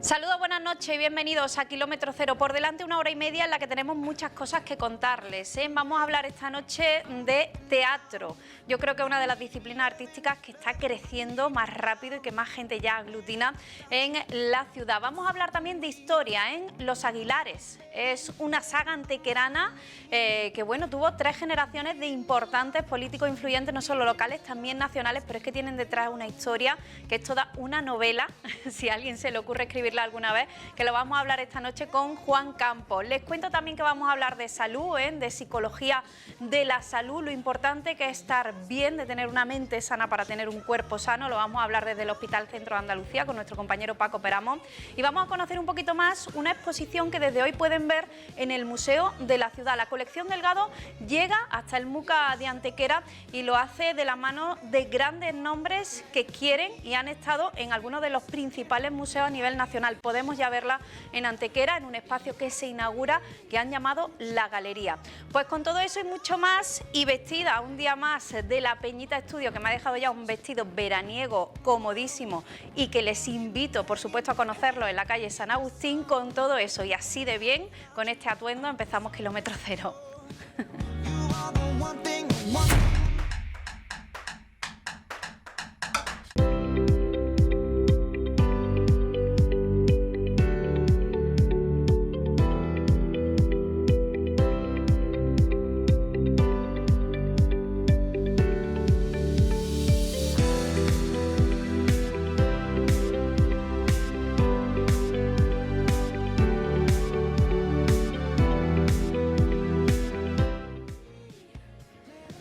Saludos, buenas noches y bienvenidos a Kilómetro Cero. Por delante una hora y media en la que tenemos muchas cosas que contarles, ¿eh? Vamos a hablar esta noche de teatro. Yo creo que es una de las disciplinas artísticas que está creciendo más rápido y que más gente ya aglutina en la ciudad. Vamos a hablar también de historia en Los Aguilares. Es una saga antequerana que bueno, tuvo 3 generaciones de importantes políticos influyentes, no solo locales, también nacionales, pero es que tienen detrás una historia que es toda una novela, si a alguien se le ocurre escribirla alguna vez, que lo vamos a hablar esta noche con Juan Campos. Les cuento también que vamos a hablar de salud, de psicología de la salud, lo importante que es estar bien, de tener una mente sana para tener un cuerpo sano. Lo vamos a hablar desde el Hospital Centro de Andalucía con nuestro compañero Paco Peramón, y vamos a conocer un poquito más una exposición que desde hoy pueden ver en el Museo de la Ciudad. La colección Delgado llega hasta el MUCA de Antequera y lo hace de la mano de grandes nombres que quieren y han estado en algunos de los principales museos a nivel nacional. Podemos ya verla en Antequera, en un espacio que se inaugura, que han llamado La Galería. Pues con todo eso y mucho más, y vestida un día más de la Peñita Estudio, que me ha dejado ya un vestido veraniego comodísimo y que les invito, por supuesto, a conocerlo en la calle San Agustín. Con todo eso y así de bien, con este atuendo, empezamos Kilómetro Cero.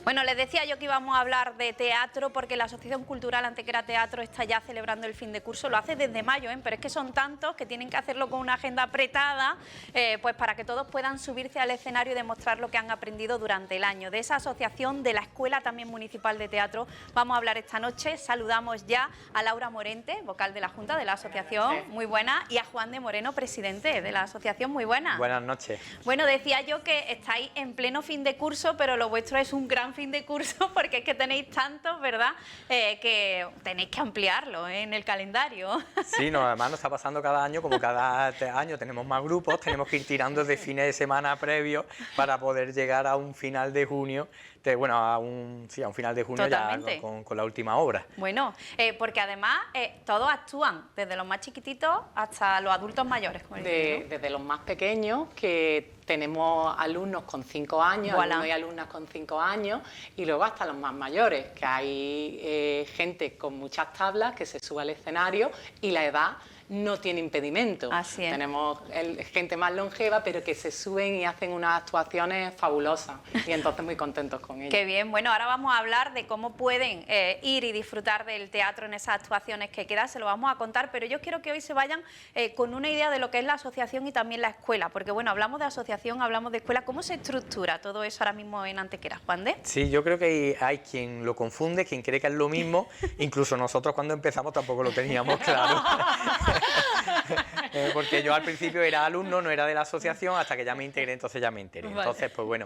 Bueno, les decía yo que íbamos a hablar de teatro porque la Asociación Cultural Antequera Teatro está ya celebrando el fin de curso, lo hace desde mayo, pero es que son tantos que tienen que hacerlo con una agenda apretada, pues para que todos puedan subirse al escenario y demostrar lo que han aprendido durante el año. De esa asociación, de la Escuela también Municipal de Teatro, vamos a hablar esta noche. Saludamos ya a Laura Morente, vocal de la Junta de la asociación, muy buena, y a Juan de Moreno, presidente de la asociación, muy buena. Buenas noches. Bueno, decía yo que estáis en pleno fin de curso, pero lo vuestro es un gran fin de curso porque es que tenéis tantos, ¿verdad?, que tenéis que ampliarlo en el calendario. Sí, no, además nos está pasando cada año, como cada año tenemos más grupos, tenemos que ir tirando de fines de semana previos para poder llegar a un final de junio, bueno, a un final de junio. Totalmente. Ya con la última obra. Bueno, porque además todos actúan, desde los más chiquititos hasta los adultos mayores. Desde los más pequeños, que tenemos alumnos con 5 años, alumnos y alumnas con 5 años, y luego hasta los más mayores, que hay gente con muchas tablas que se sube al escenario y la edad no tiene impedimento. Así es. Tenemos gente más longeva, pero que se suben y hacen unas actuaciones fabulosas, y entonces muy contentos con ellos. Qué bien. Bueno, ahora vamos a hablar de cómo pueden ir y disfrutar del teatro en esas actuaciones que quedan, se lo vamos a contar, pero yo quiero que hoy se vayan con una idea de lo que es la asociación y también la escuela, porque bueno, hablamos de asociación, hablamos de escuela. ¿Cómo se estructura todo eso ahora mismo en Antequera, Juan de? Sí, yo creo que hay quien lo confunde, quien cree que es lo mismo, incluso nosotros cuando empezamos tampoco lo teníamos claro. Porque yo al principio era alumno, no era de la asociación, hasta que ya me integré, entonces ya me enteré. Vale. Entonces, pues bueno,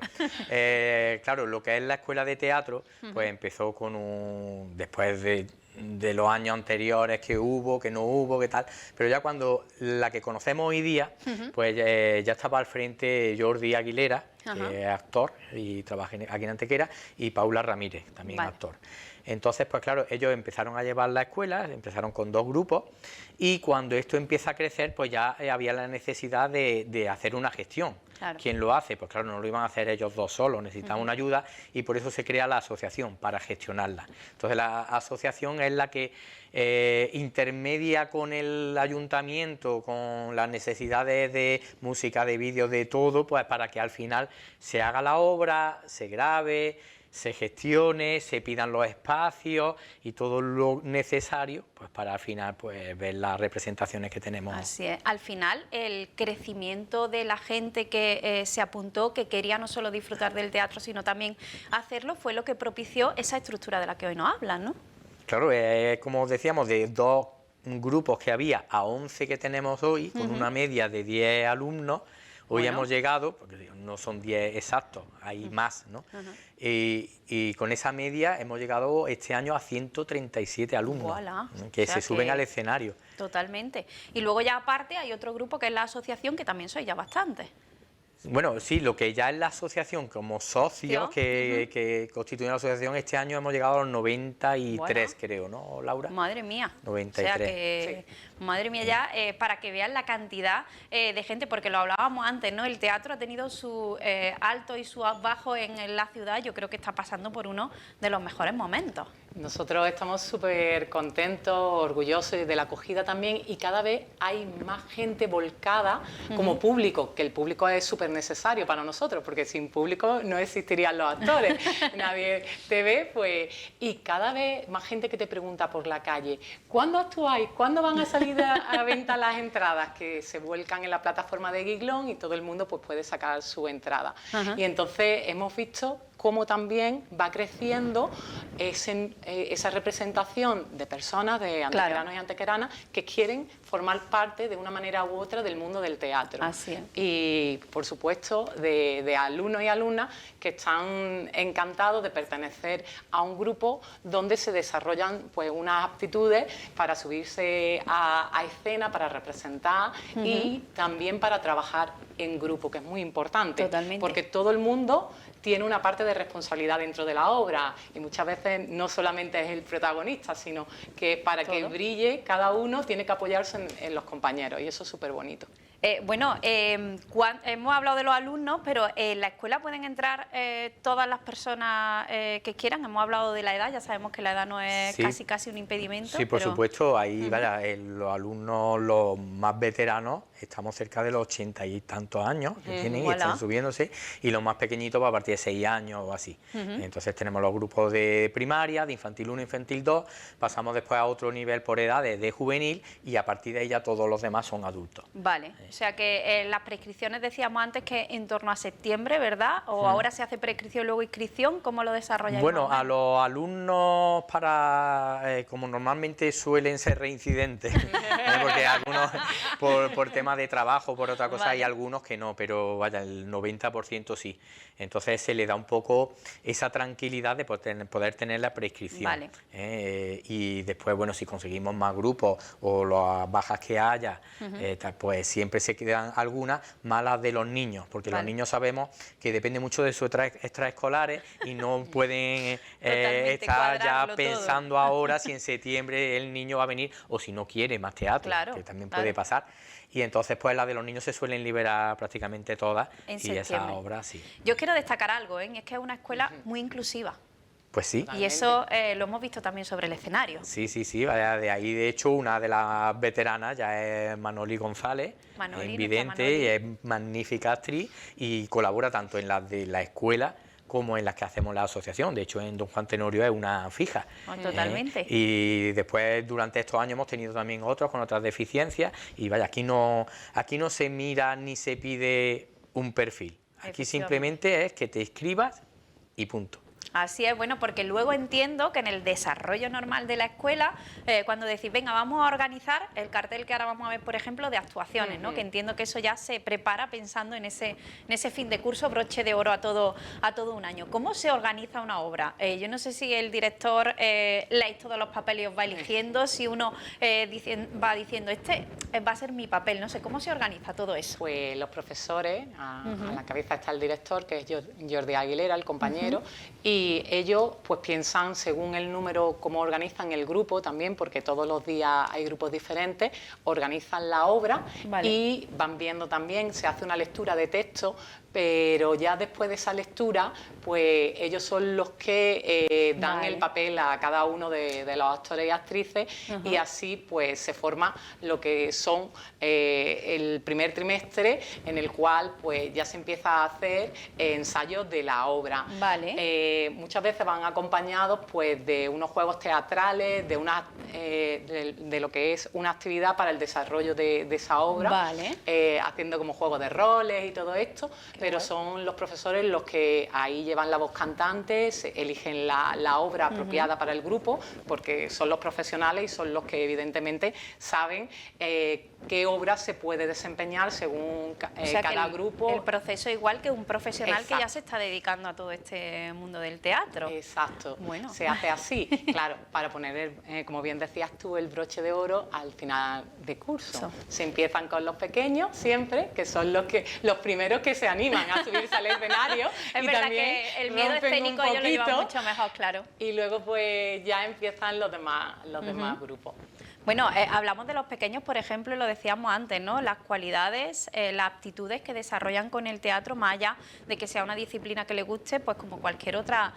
claro, lo que es la escuela de teatro, pues empezó con después de los años anteriores que hubo, que no hubo, que tal, pero ya cuando la que conocemos hoy día, pues ya estaba al frente Jordi Aguilera, que es actor y trabaja aquí en Antequera, y Paula Ramírez, también actor. Entonces, pues claro, ellos empezaron a llevar la escuela, empezaron con 2 grupos, y cuando esto empieza a crecer, pues ya había la necesidad de hacer una gestión. Claro. ¿Quién lo hace? Pues claro, no lo iban a hacer ellos 2 solos, necesitaban una ayuda, y por eso se crea la asociación, para gestionarla. Entonces la asociación es la que intermedia con el ayuntamiento, con las necesidades de música, de vídeo, de todo, pues para que al final se haga la obra, se grabe, se gestione, se pidan los espacios y todo lo necesario, pues para al final pues ver las representaciones que tenemos. Así es. Al final el crecimiento de la gente que se apuntó, que quería no solo disfrutar del teatro sino también hacerlo, fue lo que propició esa estructura de la que hoy nos hablan, ¿no? Claro, como decíamos, de 2 grupos que había a 11 que tenemos hoy, con una media de 10 alumnos, Hoy hemos llegado, porque no son 10 exactos, hay más, ¿no? Y con esa media hemos llegado este año a 137 alumnos que se suben al escenario. Totalmente. Y luego ya aparte hay otro grupo que es la asociación, que también sois ya bastantes. Bueno, sí, lo que ya es la asociación como socios que constituyen la asociación, este año hemos llegado a los 93, creo, ¿no, Laura? Madre mía. 93. O sea que, madre mía, ya para que vean la cantidad de gente, porque lo hablábamos antes, ¿no? El teatro ha tenido su alto y su bajo en la ciudad. Yo creo que está pasando por uno de los mejores momentos. Nosotros estamos súper contentos, orgullosos de la acogida también, y cada vez hay más gente volcada como público, que el público es súper necesario para nosotros, porque sin público no existirían los actores, nadie te ve, pues, y cada vez más gente que te pregunta por la calle, ¿cuándo actuáis? ¿Cuándo van a salir a venta las entradas? Que se vuelcan en la plataforma de Giglón y todo el mundo pues puede sacar su entrada. Y entonces hemos visto cómo también va creciendo esa representación de personas, de antequeranos y antequeranas, que quieren formar parte de una manera u otra del mundo del teatro. Así es. Y, por supuesto, de alumnos y alumnas que están encantados de pertenecer a un grupo donde se desarrollan pues unas aptitudes para subirse a escena, para representar y también para trabajar en grupo, que es muy importante. Totalmente. Porque todo el mundo tiene una parte de responsabilidad dentro de la obra, y muchas veces no solamente es el protagonista, sino que para que brille cada uno tiene que apoyarse en los compañeros, y eso es súper bonito. Hemos hablado de los alumnos, pero en la escuela pueden entrar todas las personas que quieran. Hemos hablado de la edad, ya sabemos que la edad no es casi un impedimento. Sí, por supuesto, ahí los alumnos, los más veteranos, estamos cerca de los 80 y tantos años que tienen y están subiéndose, y los más pequeñitos pues, a partir de 6 años o así. Entonces tenemos los grupos de primaria, de infantil 1, infantil 2, pasamos después a otro nivel por edades de juvenil, y a partir de ahí ya todos los demás son adultos. Vale. O sea que las prescripciones decíamos antes que en torno a septiembre, ¿verdad? ¿O ahora se hace prescripción luego inscripción? ¿Cómo lo desarrolláis? Bueno, a los alumnos como normalmente suelen ser reincidentes, porque algunos por tema de trabajo, por otra cosa, hay algunos que no, pero vaya, el 90% sí. Entonces se le da un poco esa tranquilidad de poder tener la prescripción. Y después, bueno, si conseguimos más grupos o las bajas que haya, pues siempre se quedan algunas, malas de los niños, porque los niños sabemos que depende mucho de sus extraescolares y no pueden estar ya pensando ahora si en septiembre el niño va a venir o si no quiere más teatro, que también puede pasar. Y entonces pues las de los niños se suelen liberar prácticamente todas y esas obras sí. Yo quiero destacar algo, es que es una escuela muy inclusiva. Pues sí. Y eso lo hemos visto también sobre el escenario. Sí, vaya, de ahí de hecho una de las veteranas ya es Manoli González, es vidente y es magnífica actriz y colabora tanto en las de la escuela como en las que hacemos la asociación. De hecho, en Don Juan Tenorio es una fija. Totalmente. Y después, durante estos años, hemos tenido también otros con otras deficiencias. Y vaya, aquí no se mira ni se pide un perfil. Aquí simplemente es que te inscribas y punto. Así es, bueno, porque luego entiendo que en el desarrollo normal de la escuela, cuando decís, venga, vamos a organizar el cartel que ahora vamos a ver, por ejemplo, de actuaciones, ¿no? Que entiendo que eso ya se prepara pensando en ese fin de curso, broche de oro a todo un año. ¿Cómo se organiza una obra? Yo no sé si el director leéis todos los papeles y os va eligiendo, si uno va diciendo, este va a ser mi papel, no sé, ¿cómo se organiza todo eso? Pues los profesores, a la cabeza está el director, que es Jordi Aguilera, el compañero, y ellos pues piensan según el número, cómo organizan el grupo también, porque todos los días hay grupos diferentes, organizan la obra y van viendo también, se hace una lectura de texto, pero ya después de esa lectura, pues ellos son los que dan el papel a cada uno de los actores y actrices y así pues se forma lo que son el primer trimestre, en el cual pues ya se empieza a hacer ensayos de la obra. Muchas veces van acompañados pues de unos juegos teatrales, de lo que es una actividad para el desarrollo de esa obra, haciendo como juegos de roles y todo esto. pero son los profesores los que ahí llevan la voz cantante, eligen la obra apropiada para el grupo, porque son los profesionales y son los que evidentemente saben qué obra se puede desempeñar según cada grupo. El proceso igual que un profesional que ya se está dedicando a todo este mundo del teatro. Exacto, bueno. Se hace así, claro, para poner, como bien decías tú, el broche de oro al final de curso. Se empiezan con los pequeños siempre, que son los primeros que se animan a subirse al escenario. Es y verdad también que el miedo escénico ellos lo llevan mucho mejor, claro. Y luego pues ya empiezan los demás grupos. Bueno, hablamos de los pequeños, por ejemplo, y lo decíamos antes, ¿no? Las cualidades, las aptitudes que desarrollan con el teatro, más allá de que sea una disciplina que les guste, pues como cualquier otra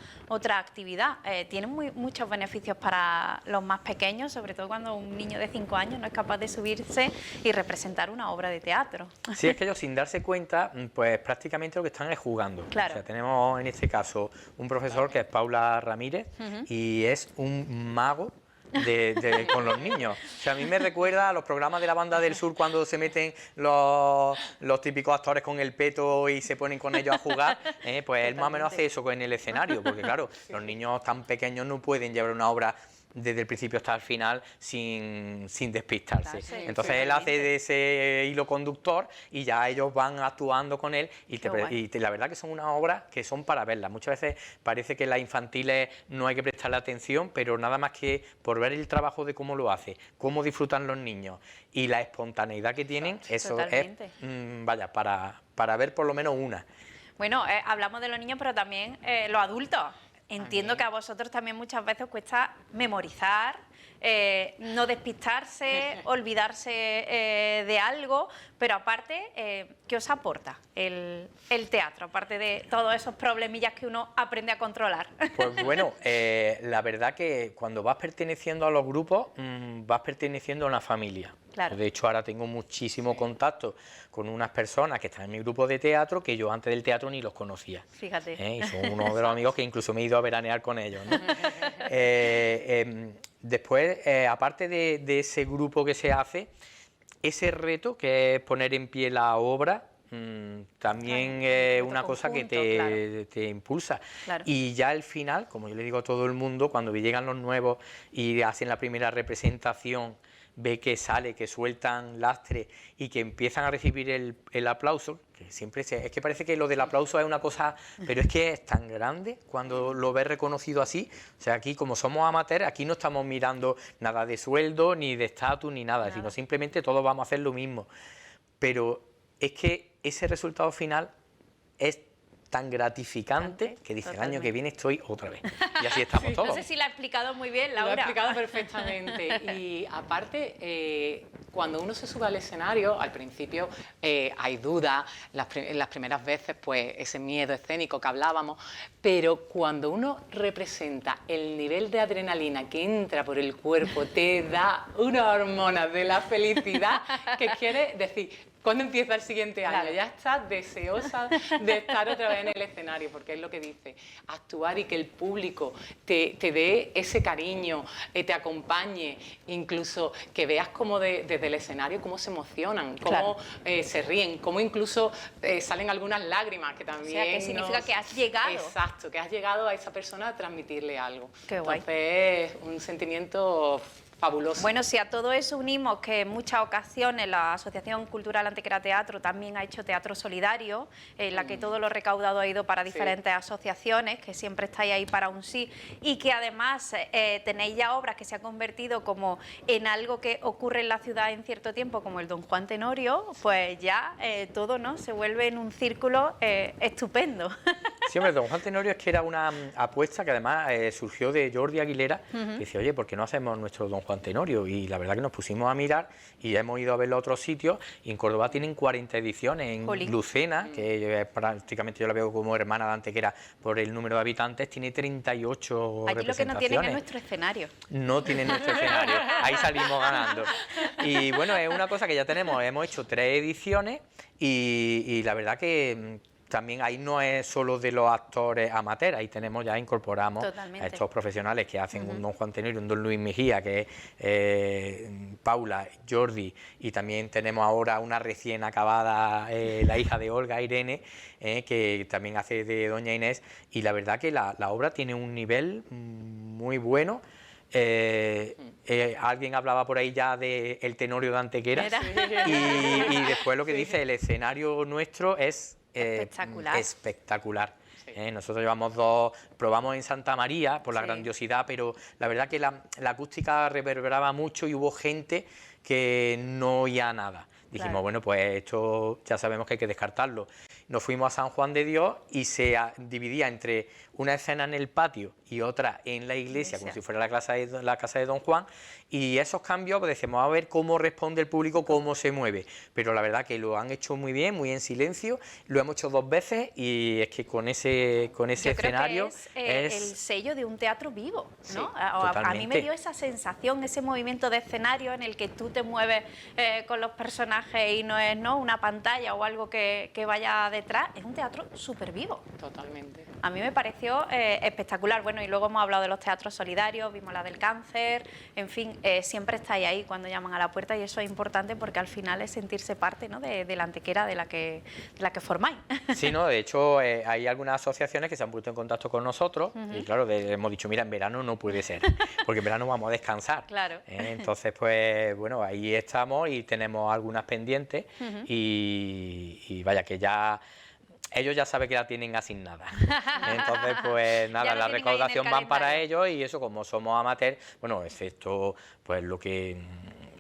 actividad. Tienen muchos beneficios para los más pequeños, sobre todo cuando un niño de 5 años no es capaz de subirse y representar una obra de teatro. Sí, es que ellos sin darse cuenta, pues prácticamente lo que están es jugando. Claro. O sea, tenemos en este caso un profesor que es Paula Ramírez y es un mago con los niños. O sea, a mí me recuerda a los programas de la Banda del Sur cuando se meten los típicos actores con el peto y se ponen con ellos a jugar, pues él más o menos hace eso en el escenario, porque claro, los niños tan pequeños no pueden llevar una obra desde el principio hasta el final sin despistarse. Claro, sí, entonces él hace de ese hilo conductor y ya ellos van actuando con él y la verdad que son unas obras que son para verlas. Muchas veces parece que las infantiles no hay que prestarle atención, pero nada más que por ver el trabajo de cómo lo hace, cómo disfrutan los niños y la espontaneidad que tienen, eso totalmente. Es, vaya, para ver por lo menos una. Bueno, hablamos de los niños, pero también los adultos. Entiendo que a vosotros también muchas veces os cuesta memorizar, no despistarse, olvidarse de algo, pero aparte, ¿qué os aporta el teatro? Aparte de todos esos problemillas que uno aprende a controlar. Pues bueno, la verdad que cuando vas perteneciendo a los grupos, vas perteneciendo a una familia. Claro. De hecho, ahora tengo muchísimo contacto con unas personas que están en mi grupo de teatro que yo antes del teatro ni los conocía. Fíjate. Y son uno de los amigos que incluso me he ido a veranear con ellos, ¿no? Después, aparte de ese grupo que se hace, ese reto que es poner en pie la obra, también es una cosa que te impulsa. Claro. Y ya al final, como yo le digo a todo el mundo, cuando llegan los nuevos y hacen la primera representación, ve que sale, que sueltan lastre y que empiezan a recibir el aplauso, que siempre es que parece que lo del aplauso es una cosa, pero es que es tan grande cuando lo ves reconocido así. O sea, aquí como somos amateurs, aquí no estamos mirando nada de sueldo, ni de estatus, ni nada, sino simplemente todos vamos a hacer lo mismo. Pero es que ese resultado final es tan gratificante que dice, el año que viene estoy otra vez. Y así estamos todos. No sé si lo ha explicado muy bien, Laura. Lo ha explicado perfectamente. Y aparte, cuando uno se sube al escenario, al principio hay dudas, las primeras veces, pues ese miedo escénico que hablábamos, pero cuando uno representa el nivel de adrenalina que entra por el cuerpo, te da una hormona de la felicidad que quiere decir, ¿cuándo empieza el siguiente año? Claro. Ya estás deseosa de estar otra vez en el escenario, porque es lo que dice, actuar y que el público te dé ese cariño, te acompañe, incluso que veas cómo desde el escenario cómo se emocionan, cómo se ríen, cómo incluso salen algunas lágrimas, que también... O sea, que significa que has llegado. Exacto, que has llegado a esa persona a transmitirle algo. Qué guay. Entonces, es un sentimiento fabuloso. Bueno, si a todo eso unimos que en muchas ocasiones la Asociación Cultural Antequera Teatro también ha hecho teatro solidario, en la que todo lo recaudado ha ido para diferentes asociaciones, que siempre estáis ahí para un sí, y que además tenéis ya obras que se han convertido como en algo que ocurre en la ciudad en cierto tiempo, como el Don Juan Tenorio, pues ya todo, ¿no?, se vuelve en un círculo estupendo. Sí, hombre, Don Juan Tenorio es que era una apuesta que además surgió de Jordi Aguilera, que decía, oye, ¿por qué no hacemos nuestro Don Juan Tenorio? Y la verdad que nos pusimos a mirar y hemos ido a verlo a otros sitios, y en Córdoba tienen 40 ediciones, en Lucena, que prácticamente yo la veo como hermana de Antequera por el número de habitantes, tiene 38 Aquí representaciones. Lo que no tienen es nuestro escenario. No tienen nuestro escenario, ahí salimos ganando. Y bueno, es una cosa que ya tenemos, hemos hecho 3 ediciones y la verdad que también ahí no es solo de los actores amateurs, ahí incorporamos Totalmente. a estos profesionales que hacen un Don Juan Tenorio, un Don Luis Mejía, que es Paula, Jordi, y también tenemos ahora una recién acabada, la hija de Olga, Irene, que también hace de Doña Inés, y la verdad que la obra tiene un nivel muy bueno. Alguien hablaba por ahí ya del Tenorio de Antequera, y después lo que dice, el escenario nuestro es espectacular. Sí. Nosotros probamos en Santa María por la grandiosidad, pero la verdad que la acústica reverberaba mucho y hubo gente que no oía nada. Dijimos, bueno, pues esto ya sabemos que hay que descartarlo. Nos fuimos a San Juan de Dios y se dividía entre una escena en el patio y otra en la iglesia, como si fuera la casa de Don Juan, y esos cambios, pues decimos, a ver cómo responde el público, cómo se mueve. Pero la verdad que lo han hecho muy bien, muy en silencio, lo hemos hecho 2 veces y es que con ese escenario es el sello de un teatro vivo, ¿no? Sí, a mí me dio esa sensación, ese movimiento de escenario en el que tú te mueves con los personajes y no es una pantalla o algo que vaya detrás, es un teatro súper vivo. Totalmente. A mí me pareció espectacular. Bueno, y luego hemos hablado de los teatros solidarios, vimos la del cáncer, en fin, siempre estáis ahí cuando llaman a la puerta y eso es importante porque al final es sentirse parte, ¿no?, de la Antequera de la que formáis. Sí, no, de hecho hay algunas asociaciones que se han puesto en contacto con nosotros y claro, hemos dicho, mira, en verano no puede ser, porque en verano vamos a descansar. Claro. Entonces, pues bueno, ahí estamos y tenemos algunas pendientes y vaya que ya... Ellos ya saben que la tienen asignada. Entonces, pues nada, la recaudación van para ellos y eso, como somos amateurs, bueno, excepto pues lo que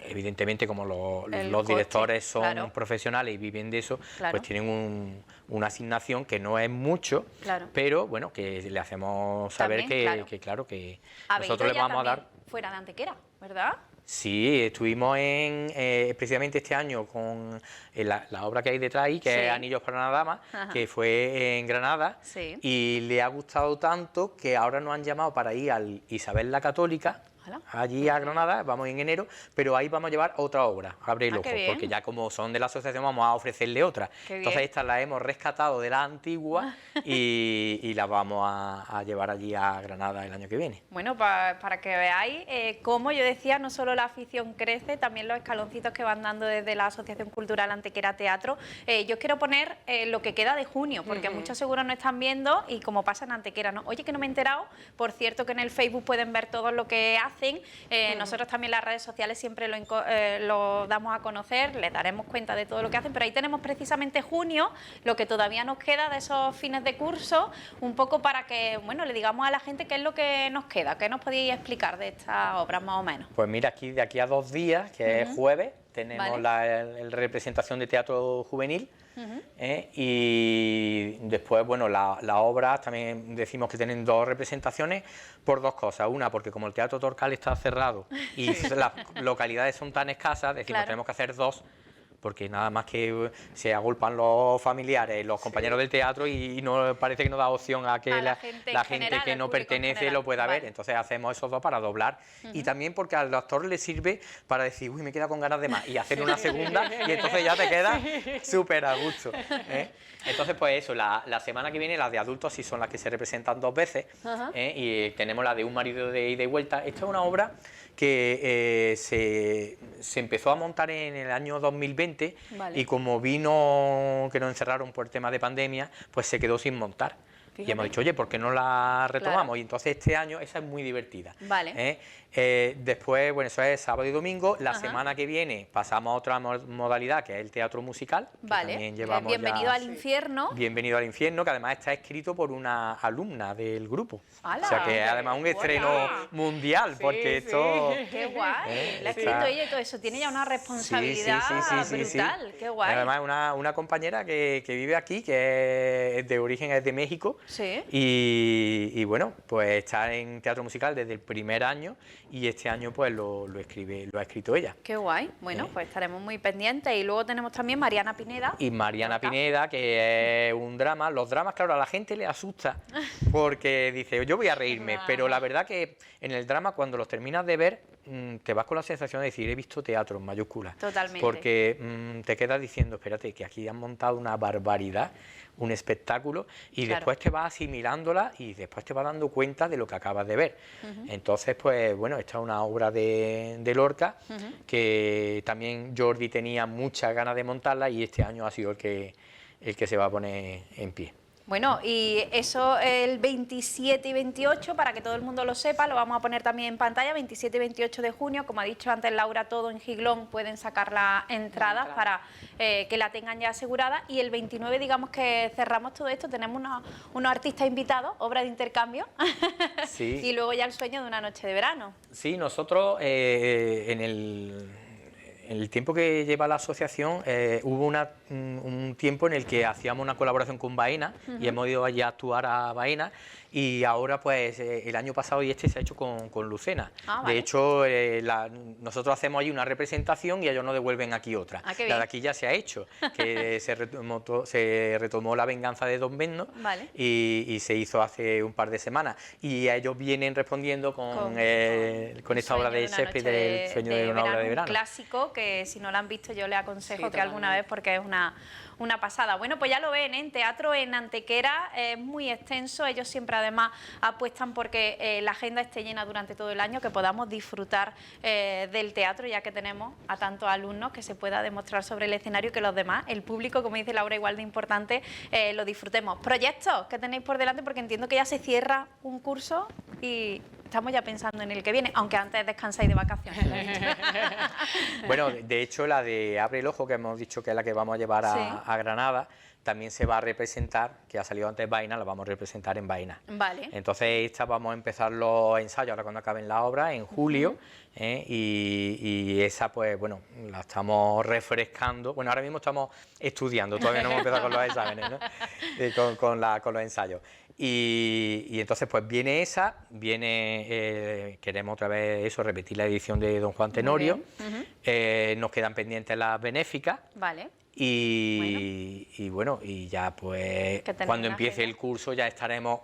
evidentemente como los directores son profesionales y viven de eso, pues tienen una asignación que no es mucho, pero bueno, que le hacemos saber también, que nosotros le vamos a dar... Fuera de Antequera, ¿verdad? Sí, estuvimos precisamente este año con la obra que hay detrás ahí, que es Anillos para una dama, que fue en Granada, y le ha gustado tanto que ahora nos han llamado para ir al Isabel la Católica, allí a Granada, vamos en enero, pero ahí vamos a llevar otra obra, Abre el Ojo, porque ya como son de la asociación vamos a ofrecerle otra. Entonces esta la hemos rescatado de la antigua y la vamos a llevar allí a Granada el año que viene. Bueno, para que veáis cómo yo decía, no solo la afición crece, también los escaloncitos que van dando desde la Asociación Cultural Antequera Teatro. Yo quiero poner lo que queda de junio, porque muchos seguro no están viendo y como pasa en Antequera, ¿no? Oye, que no me he enterado, por cierto que en el Facebook pueden ver todo lo que hacen. Nosotros también en las redes sociales siempre lo damos a conocer, les daremos cuenta de todo lo que hacen, pero ahí tenemos precisamente junio, lo que todavía nos queda de esos fines de curso, un poco para que, bueno, le digamos a la gente qué es lo que nos queda, qué nos podéis explicar de estas obras más o menos. Pues mira, de aquí a 2 días, que es jueves, tenemos la representación de teatro juvenil. Y después, bueno, las obras también decimos que tienen 2 representaciones por 2 cosas. Una, porque como el Teatro Torcal está cerrado y las localidades son tan escasas, decimos tenemos que hacer 2, porque nada más que se agolpan los familiares, los compañeros del teatro y no parece que no da opción a que la gente que no pertenece lo pueda ver. Entonces hacemos esos 2 para doblar y también porque al actor le sirve para decir, uy, me queda con ganas de más y hacer una segunda y entonces ya te queda súper a gusto. Entonces, pues eso, la semana que viene las de adultos sí son las que se representan 2 veces y tenemos la de Un marido de ida y vuelta. Esta es una obra que se empezó a montar en el año 2020 y como vino que nos encerraron por tema de pandemia, pues se quedó sin montar. Fíjate. Y hemos dicho, oye, ¿por qué no la retomamos? Y entonces este año esa es muy divertida. Después, bueno, eso es sábado y domingo. La semana que viene pasamos a otra modalidad, que es el teatro musical. También llevamos Bienvenido al infierno. Bienvenido al infierno, que además está escrito por una alumna del grupo. ¡Hala! O sea que es además un estreno mundial, porque esto... ¡Qué guay! Le ha escrito ella y todo eso. Tiene ya una responsabilidad brutal. ¡Qué guay! Además una compañera que vive aquí, que es de origen, es de México, Sí. Y bueno, pues está en teatro musical desde el primer año y este año pues lo ha escrito ella. Qué guay. Bueno, pues estaremos muy pendientes. Y luego tenemos también Mariana Pineda. Y Mariana Pineda, que es un drama. Los dramas, claro, a la gente le asusta porque dice, yo voy a reírme, pero la verdad que en el drama cuando los terminas de ver te vas con la sensación de decir, he visto teatro en mayúsculas. Totalmente. Porque te quedas diciendo, espérate, que aquí han montado una barbaridad, un espectáculo, y después te vas asimilándola y después te vas dando cuenta de lo que acabas de ver. Entonces, pues bueno, esta es una obra de Lorca, que también Jordi tenía muchas ganas de montarla y este año ha sido el que se va a poner en pie. Bueno, y eso el 27 y 28, para que todo el mundo lo sepa, lo vamos a poner también en pantalla, 27 y 28 de junio, como ha dicho antes Laura, todo en Giglón, pueden sacar las entradas para que la tengan ya asegurada, y el 29, digamos que cerramos todo esto, tenemos unos artistas invitados, obra de intercambio, Sí. y luego ya el sueño de una noche de verano. Sí, nosotros en el tiempo que lleva la asociación hubo un tiempo en el que hacíamos una colaboración con Baena y hemos ido allí a actuar a Baena, y ahora pues el año pasado y este se ha hecho con Lucena. Vale. De hecho nosotros hacemos allí una representación y ellos nos devuelven aquí otra. Qué La bien. de aquí ya se ha hecho, que se retomó La venganza de Don Benno. Vale. y se hizo hace un par de semanas, y ellos vienen respondiendo con esta obra de Shakespeare del sueño de una obra de verano. Un clásico que si no lo han visto yo les aconsejo Sí, que alguna vez, porque es una pasada. Bueno, pues ya lo ven, en teatro en Antequera es muy extenso, ellos siempre además apuestan porque la agenda esté llena durante todo el año, que podamos disfrutar del teatro, ya que tenemos a tantos alumnos, que se pueda demostrar sobre el escenario y que los demás, el público, como dice Laura, igual de importante, lo disfrutemos. Proyectos que tenéis por delante, porque entiendo que ya se cierra un curso y estamos ya pensando en el que viene, aunque antes descansáis de vacaciones. Bueno, de hecho la de Abre el ojo, que hemos dicho que es la que vamos a llevar a Granada, también se va a representar, que ha salido antes Baena, la vamos a representar en Baena. Vale. Entonces esta vamos a empezar los ensayos ahora cuando acaben la obra, en julio, y esa pues bueno, la estamos refrescando. Bueno, ahora mismo estamos estudiando, todavía no hemos empezado con los exámenes, ¿no? con los ensayos. Y entonces pues viene esa, queremos otra vez eso, repetir la edición de Don Juan Tenorio, nos quedan pendientes las benéficas. Vale. Y bueno, y ya pues cuando empiece el curso ya estaremos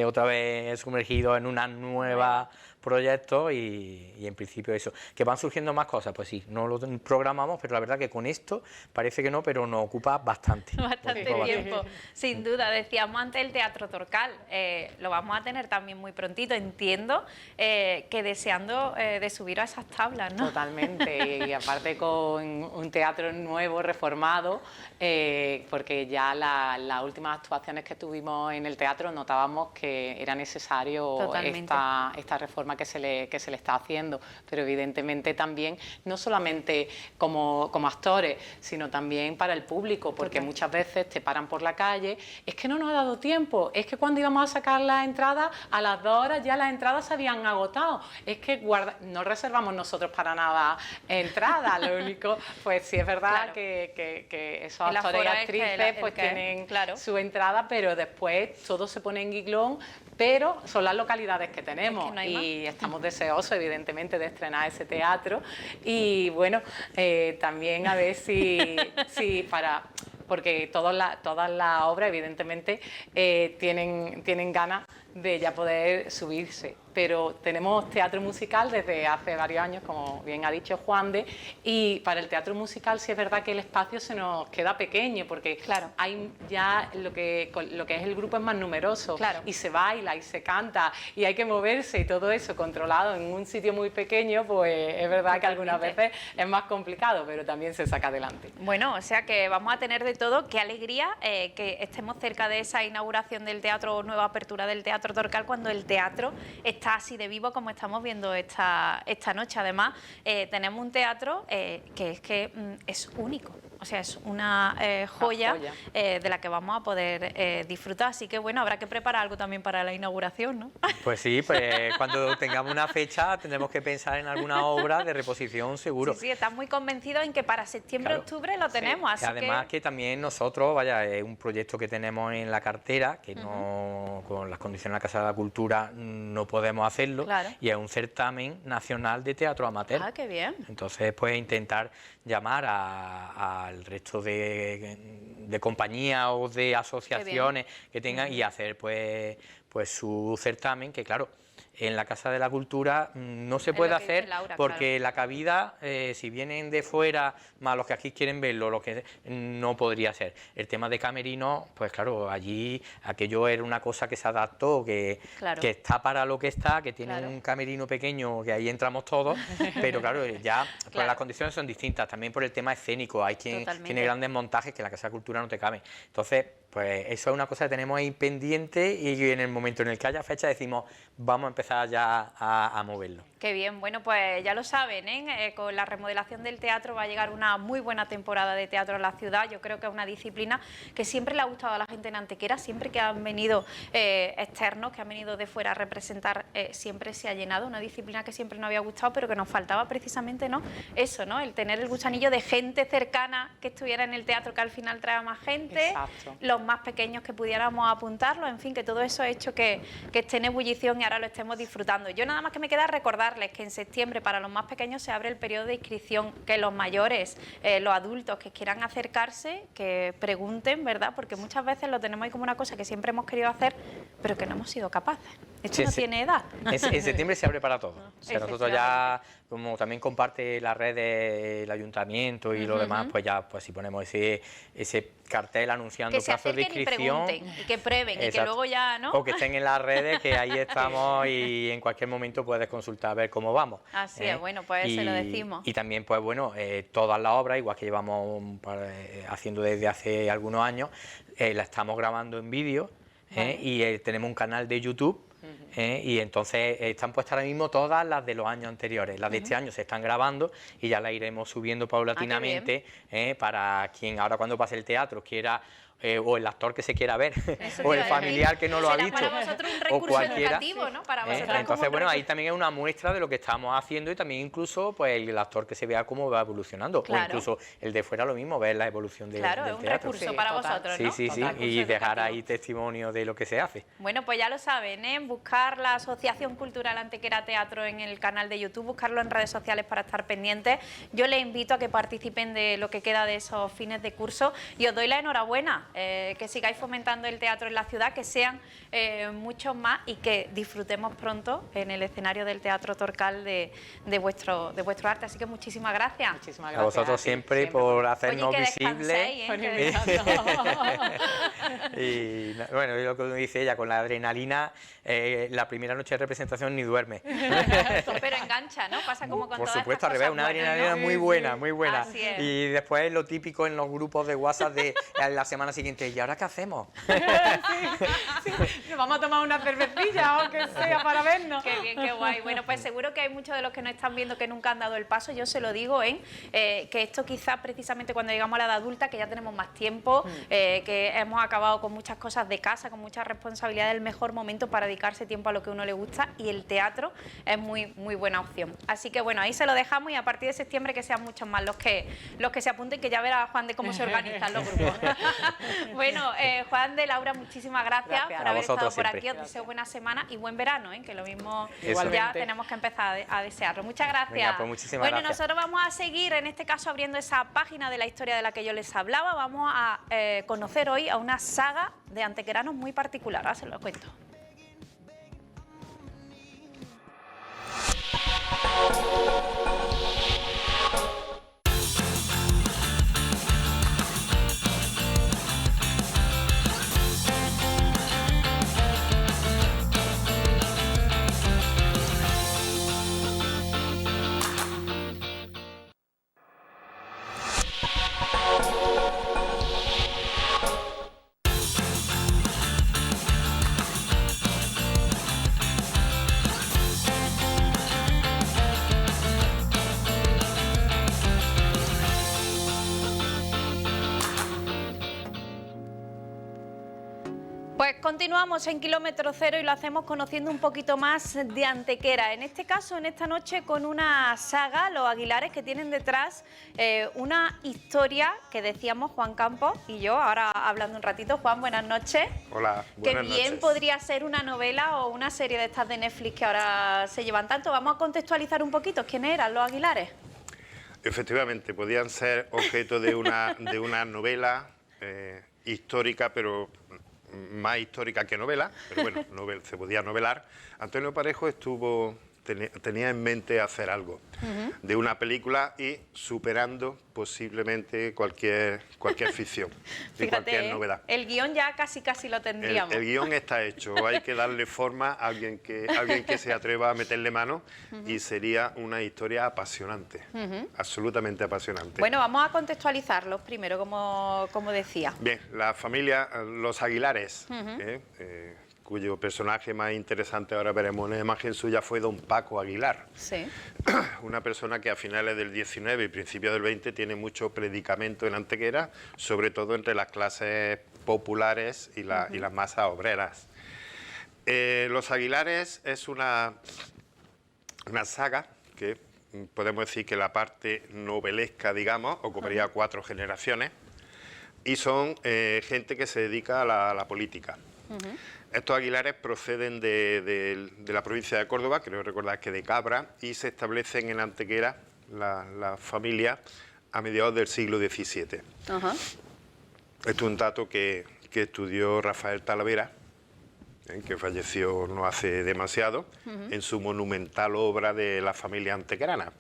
otra vez sumergidos en una nueva proyecto y en principio eso. ¿Que van surgiendo más cosas? Pues sí, no lo programamos, pero la verdad que con esto parece que no, pero nos ocupa bastante. Bastante tiempo, sin duda. Decíamos antes el Teatro Torcal, lo vamos a tener también muy prontito, entiendo, que deseando de subir a esas tablas, ¿no? Totalmente, y aparte con un teatro nuevo, reformado, porque ya las últimas actuaciones que tuvimos en el teatro notábamos que era necesario esta reforma que se le está haciendo, pero evidentemente también no solamente como actores, sino también para el público, porque muchas veces te paran por la calle, es que no nos ha dado tiempo, es que cuando íbamos a sacar las entradas, a las 2 horas ya las entradas se habían agotado, es que no reservamos nosotros para nada entradas, lo único, pues sí es verdad que esos actores y actrices pues tienen su entrada, pero después todo se pone en Giglón, pero son las localidades que tenemos, es que no hay y estamos deseosos evidentemente de estrenar ese teatro, y bueno, también a ver si porque todas las obras evidentemente tienen ganas de ya poder subirse, pero tenemos teatro musical desde hace varios años, como bien ha dicho Juan de, y para el teatro musical sí es verdad que el espacio se nos queda pequeño, porque hay ya lo que es el grupo es más numeroso, y se baila y se canta y hay que moverse y todo eso controlado en un sitio muy pequeño, pues es verdad que algunas veces es más complicado, pero también se saca adelante. Bueno, o sea que vamos a tener de todo. Qué alegría que estemos cerca de esa inauguración del teatro o nueva apertura del Teatro Torcal, cuando el teatro está está así de vivo como estamos viendo esta noche. Además, tenemos un teatro que es único. O sea, es una joya de la que vamos a poder disfrutar. Así que, bueno, habrá que preparar algo también para la inauguración, ¿no? Pues sí, pues cuando tengamos una fecha tendremos que pensar en alguna obra de reposición seguro. Sí, estás muy convencido en que para septiembre, octubre lo tenemos. Sí. Así Además que también nosotros, vaya, es un proyecto que tenemos en la cartera, que no, con las condiciones de la Casa de la Cultura no podemos hacerlo, y es un certamen nacional de teatro amateur. Ah, qué bien. Entonces, pues intentar llamar al resto de compañías o de asociaciones que tengan y hacer pues su certamen, que claro, en la Casa de la Cultura no se puede hacer porque la cabida, si vienen de fuera, más los que aquí quieren verlo, lo que no podría ser. El tema de camerino, pues claro, allí aquello era una cosa que se adaptó, que está para lo que está, que tiene un camerino pequeño, que ahí entramos todos, pero claro, ya pues las condiciones son distintas, también por el tema escénico, hay quien tiene grandes montajes que en la Casa de la Cultura no te cabe. Entonces, pues eso es una cosa que tenemos ahí pendiente y en el momento en el que haya fecha decimos, vamos a empezar ya a moverlo. Qué bien, bueno, pues ya lo saben, con la remodelación del teatro va a llegar una muy buena temporada de teatro en la ciudad. Yo creo que es una disciplina que siempre le ha gustado a la gente en Antequera, siempre que han venido externos, que han venido de fuera a representar, siempre se ha llenado, una disciplina que siempre nos había gustado, pero que nos faltaba precisamente, ¿no? Eso, ¿no? El tener el gusanillo de gente cercana que estuviera en el teatro, que al final trae más gente. Exacto. Los más pequeños que pudiéramos apuntarlo, en fin, que todo eso ha hecho que esté en ebullición y ahora lo estemos disfrutando. Yo nada más que me queda recordarles que en septiembre para los más pequeños se abre el periodo de inscripción, que los mayores, los adultos que quieran acercarse, que pregunten, ¿verdad? Porque muchas veces lo tenemos ahí como una cosa que siempre hemos querido hacer, pero que no hemos sido capaces. Esto no tiene edad. En septiembre se abre para todo. O sea, nosotros ya, como también comparte la red del ayuntamiento y lo demás, pues ya pues si ponemos ese cartel anunciando plazos de inscripción. Que se acerquen y que prueben y que luego ya, ¿no? O que estén en las redes, que ahí estamos y en cualquier momento puedes consultar a ver cómo vamos. Así es, bueno, pues se lo decimos. Y también, pues bueno, todas las obras, igual que llevamos haciendo desde hace algunos años, la estamos grabando en vídeo y tenemos un canal de YouTube. Y entonces están puestas ahora mismo todas las de los años anteriores. Las de este año se están grabando y ya las iremos subiendo paulatinamente para quien ahora cuando pase el teatro quiera, o el actor que se quiera ver, o el familiar que no lo ha visto, para vosotros un recurso educativo, ¿no? Para vosotros entonces, bueno, ahí también es una muestra de lo que estamos haciendo y también incluso pues el actor que se vea cómo va evolucionando, o incluso el de fuera lo mismo, ver la evolución del teatro. Claro, es un recurso para vosotros, ¿no? Sí, y dejar ahí testimonio de lo que se hace. Bueno, pues ya lo saben, buscar la Asociación Cultural Antequera Teatro en el canal de YouTube, buscarlo en redes sociales para estar pendientes. Yo les invito a que participen de lo que queda de esos fines de curso y os doy la enhorabuena. Que sigáis fomentando el teatro en la ciudad, que sean muchos más y que disfrutemos pronto en el escenario del Teatro Torcal de vuestro arte. Así que muchísimas gracias. Muchísimas gracias a vosotros siempre por hacernos visibles. Y bueno, y lo que dice ella, con la adrenalina, la primera noche de representación ni duerme. Pero engancha, ¿no? Pasa como con por todas supuesto, estas al revés, cosas una adrenalina muy buena, muy buena. Así es. Y después lo típico en los grupos de WhatsApp de la semana siguiente, ¿y ahora qué hacemos? Nos vamos a tomar una cervecilla o que sea para vernos. Qué bien, qué guay. Bueno, pues seguro que hay muchos de los que nos están viendo que nunca han dado el paso. Yo se lo digo, que esto quizás precisamente cuando llegamos a la edad adulta, que ya tenemos más tiempo, que hemos acabado con muchas cosas de casa, con muchas responsabilidades, el mejor momento para dedicarse tiempo a lo que a uno le gusta, y el teatro es muy, muy buena opción. Así que bueno, ahí se lo dejamos y a partir de septiembre que sean muchos más los que se apunten, que ya verá Juan de cómo se organizan los grupos. Bueno, Juan de Laura, muchísimas gracias por haber estado por aquí. Os deseo buena semana y buen verano, que lo mismo ya tenemos que empezar a desearlo. Muchas gracias. Venga, pues muchísimas gracias. Nosotros vamos a seguir en este caso abriendo esa página de la historia de la que yo les hablaba. Vamos a conocer hoy a una saga de antequeranos muy particular. Ahora se lo cuento. Pues continuamos en Kilómetro Cero y lo hacemos conociendo un poquito más de Antequera. En este caso, en esta noche, con una saga, los Aguilares, que tienen detrás una historia que decíamos Juan Campos y yo, ahora hablando un ratito. Juan, buenas noches. Hola, buenas noches. Que bien podría ser una novela o una serie de estas de Netflix que ahora se llevan tanto. Vamos a contextualizar un poquito quiénes eran los Aguilares. Efectivamente, podían ser objeto de una novela histórica, pero más histórica que novela, pero bueno, se podía novelar. Antonio Parejo tenía en mente hacer algo de una película y superando posiblemente cualquier ficción y cualquier novedad. El guión ya casi lo tendríamos. El guión está hecho, hay que darle forma a alguien que se atreva a meterle mano y sería una historia apasionante, absolutamente apasionante. Bueno, vamos a contextualizarlos primero, como decía. Bien, la familia Los Aguilares, cuyo personaje más interesante ahora veremos una imagen suya fue don Paco Aguilar. Sí. Una persona que a finales del 19 y principios del 20 tiene mucho predicamento en Antequera, sobre todo entre las clases populares y las masas obreras. Los Aguilares es una saga que podemos decir que la parte novelesca, digamos, ocuparía 4 generaciones y son gente que se dedica a la política. Estos Aguilares proceden de la provincia de Córdoba, creo recordar que de Cabra, y se establecen en Antequera, la familia, a mediados del siglo XVII. Esto es un dato que estudió Rafael Talavera, que falleció no hace demasiado, en su monumental obra de la familia antequerana.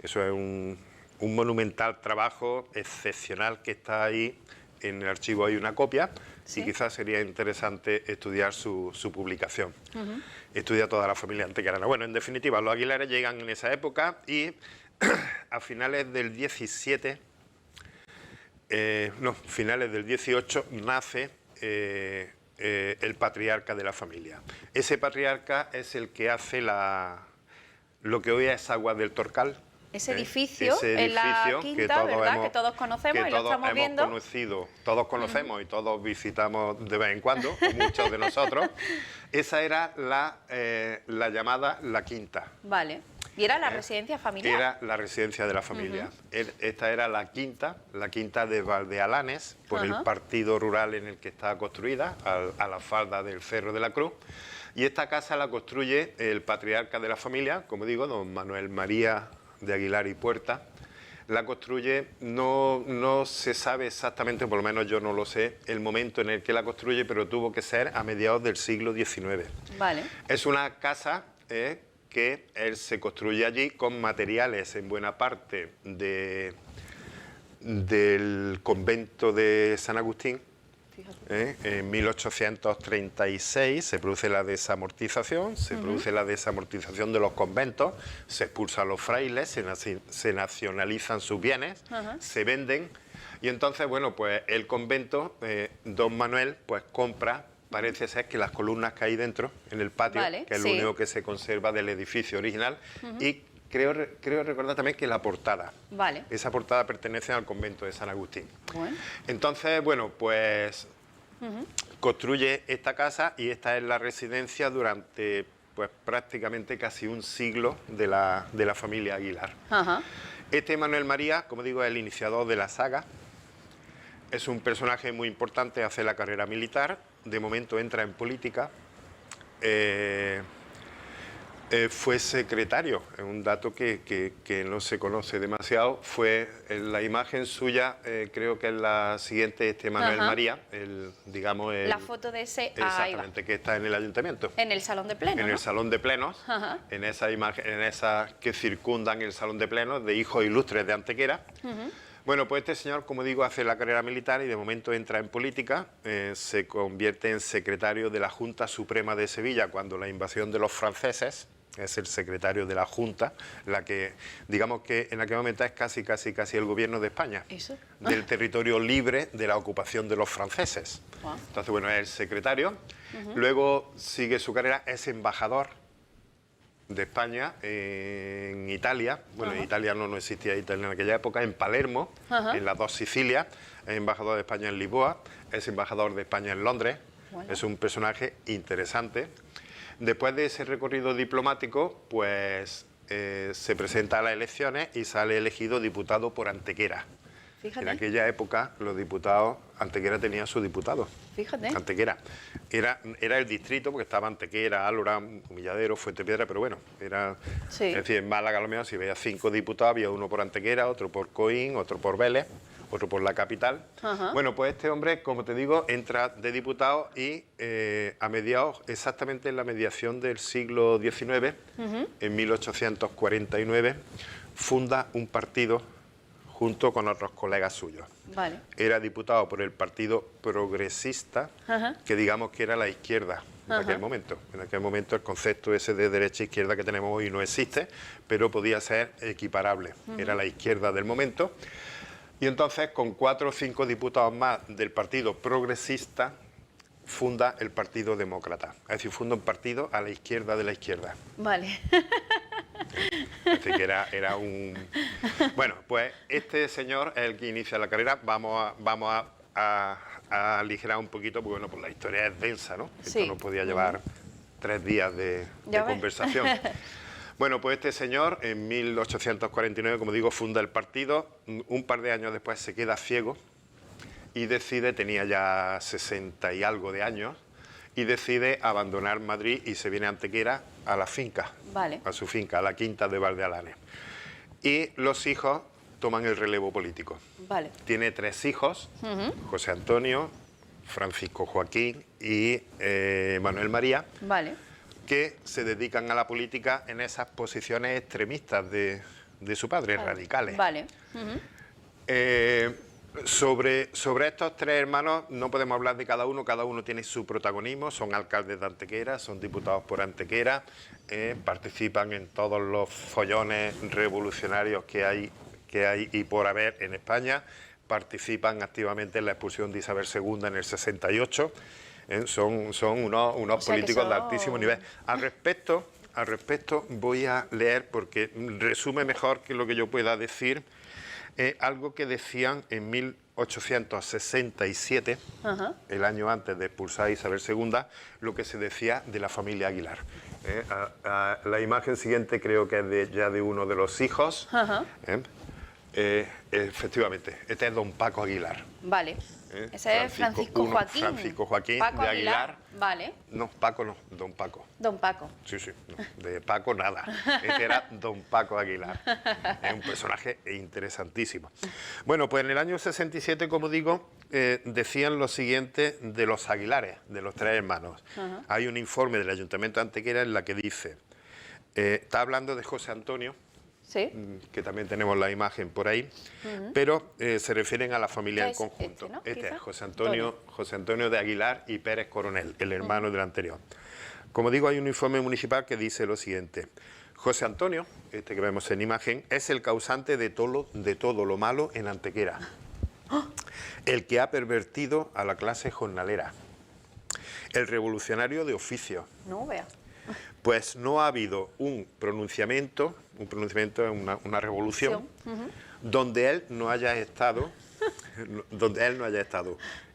Eso es un monumental trabajo excepcional que está ahí, en el archivo hay una copia. Sí. Y quizás sería interesante estudiar su publicación. Estudia toda la familia antequerana. Bueno, en definitiva, los Aguilares llegan en esa época y a finales del 17, finales del 18, nace el patriarca de la familia. Ese patriarca es el que hace lo que hoy es Aguas del Torcal. Ese edificio en la Quinta, ¿verdad? Que todos conocemos y lo estamos viendo. Todos conocemos y todos visitamos de vez en cuando, o muchos de nosotros. Esa era la llamada La Quinta. Vale. ¿Y era la residencia familiar? Era la residencia de la familia. Esta era la Quinta de Valdealanes, por el partido rural en el que estaba construida, a la falda del Cerro de la Cruz. Y esta casa la construye el patriarca de la familia, como digo, don Manuel María de Aguilar y Puerta. La construye, no se sabe exactamente, por lo menos yo no lo sé, el momento en el que la construye, pero tuvo que ser a mediados del siglo XIX. Vale. Es una casa que él se construye allí con materiales en buena parte del convento de San Agustín. En 1836 se produce la desamortización, de los conventos, se expulsan los frailes, se nacionalizan sus bienes, se venden y entonces, bueno, pues el convento, don Manuel, pues compra, parece ser que las columnas que hay dentro, en el patio, que es lo único que se conserva del edificio original, y creo recordar también que la portada. Vale. Esa portada pertenece al convento de San Agustín. Bueno. Entonces, bueno, pues construye esta casa y esta es la residencia durante pues prácticamente casi un siglo de la familia Aguilar. Este Manuel María, como digo, es el iniciador de la saga. Es un personaje muy importante, hace la carrera militar, de momento entra en política. Fue secretario, es un dato que no se conoce demasiado. Fue la imagen suya, creo que es la siguiente, Manuel María, la foto de ese. Exactamente, que está en el ayuntamiento. En el salón de plenos. En el salón de plenos, en esa imagen, en esas que circundan el salón de plenos de hijos ilustres de Antequera. Bueno, pues este señor, como digo, hace la carrera militar y de momento entra en política, se convierte en secretario de la Junta Suprema de Sevilla cuando la invasión de los franceses. Es el secretario de la Junta, la que, digamos que en aquel momento es casi el gobierno de España. ¿Eso? Del territorio libre de la ocupación de los franceses. Entonces, bueno, es el secretario. Luego sigue su carrera, es embajador de España en Italia. Bueno, en Italia no existía Italia en aquella época, en Palermo, en las dos Sicilias. Es embajador de España en Lisboa, es embajador de España en Londres. Bueno. Es un personaje interesante. Después de ese recorrido diplomático, pues se presenta a las elecciones y sale elegido diputado por Antequera. Fíjate. En aquella época los diputados, Antequera tenía su diputado. Fíjate. Antequera. Era el distrito, porque estaba Antequera, Álora, Humilladero, Fuentepiedra, pero bueno, era... Sí. Es decir, en Málaga, a lo mejor, si veía 5 diputados, había uno por Antequera, otro por Coín, otro por Vélez, otro por la capital. Bueno, pues este hombre, como te digo, entra de diputado y a mediados, exactamente en la mediación del siglo XIX, en 1849, funda un partido junto con otros colegas suyos. Vale. Era diputado por el Partido Progresista, que digamos que era la izquierda en aquel momento. En aquel momento el concepto ese de derecha e izquierda que tenemos hoy no existe, pero podía ser equiparable. Era la izquierda del momento. Y entonces, con 4 o 5 diputados más del Partido Progresista, funda el Partido Demócrata. Es decir, funda un partido a la izquierda de la izquierda. Vale. Es decir, que era un... Bueno, pues este señor es el que inicia la carrera. Vamos a aligerar un poquito, porque bueno, pues la historia es densa, ¿no? Sí. Esto nos podía llevar 3 días de conversación. Bueno, pues este señor en 1849, como digo, funda el partido. Un par de años después se queda ciego y decide, tenía ya 60 y algo de años, y decide abandonar Madrid y se viene a Antequera, a la finca, a su finca, a la quinta de Valdealanes. Y los hijos toman el relevo político. Tiene 3 hijos, José Antonio, Francisco Joaquín y Manuel María, que se dedican a la política en esas posiciones extremistas de su padre, radicales. Sobre estos 3 hermanos no podemos hablar de cada uno tiene su protagonismo, son alcaldes de Antequera, son diputados por Antequera, participan en todos los follones revolucionarios que hay y por haber en España, participan activamente en la expulsión de Isabel II en el 68, son unos políticos de altísimo nivel. Al respecto voy a leer, porque resume mejor que lo que yo pueda decir, algo que decían en 1867, el año antes de expulsar a Isabel II, lo que se decía de la familia Aguilar. La imagen siguiente creo que es ya de uno de los hijos. Efectivamente, este es don Paco Aguilar. Ese es Francisco Joaquín. Francisco Joaquín Paco de Aguilar. No, Paco no, don Paco. Don Paco. Sí, no, de Paco nada. Este era don Paco Aguilar. Es un personaje interesantísimo. Bueno, pues en el año 67, como digo, decían lo siguiente de los Aguilares, de los 3 hermanos. Hay un informe del Ayuntamiento de Antequera en la que dice, está hablando de José Antonio, que también tenemos la imagen por ahí, pero se refieren a la familia en conjunto. Este es José Antonio de Aguilar y Pérez Coronel, el hermano del anterior. Como digo, hay un informe municipal que dice lo siguiente: José Antonio, este que vemos en imagen, es el causante de todo lo malo en Antequera, el que ha pervertido a la clase jornalera, el revolucionario de oficio. No vea. Pues no ha habido un pronunciamiento es una revolución, donde él no haya estado,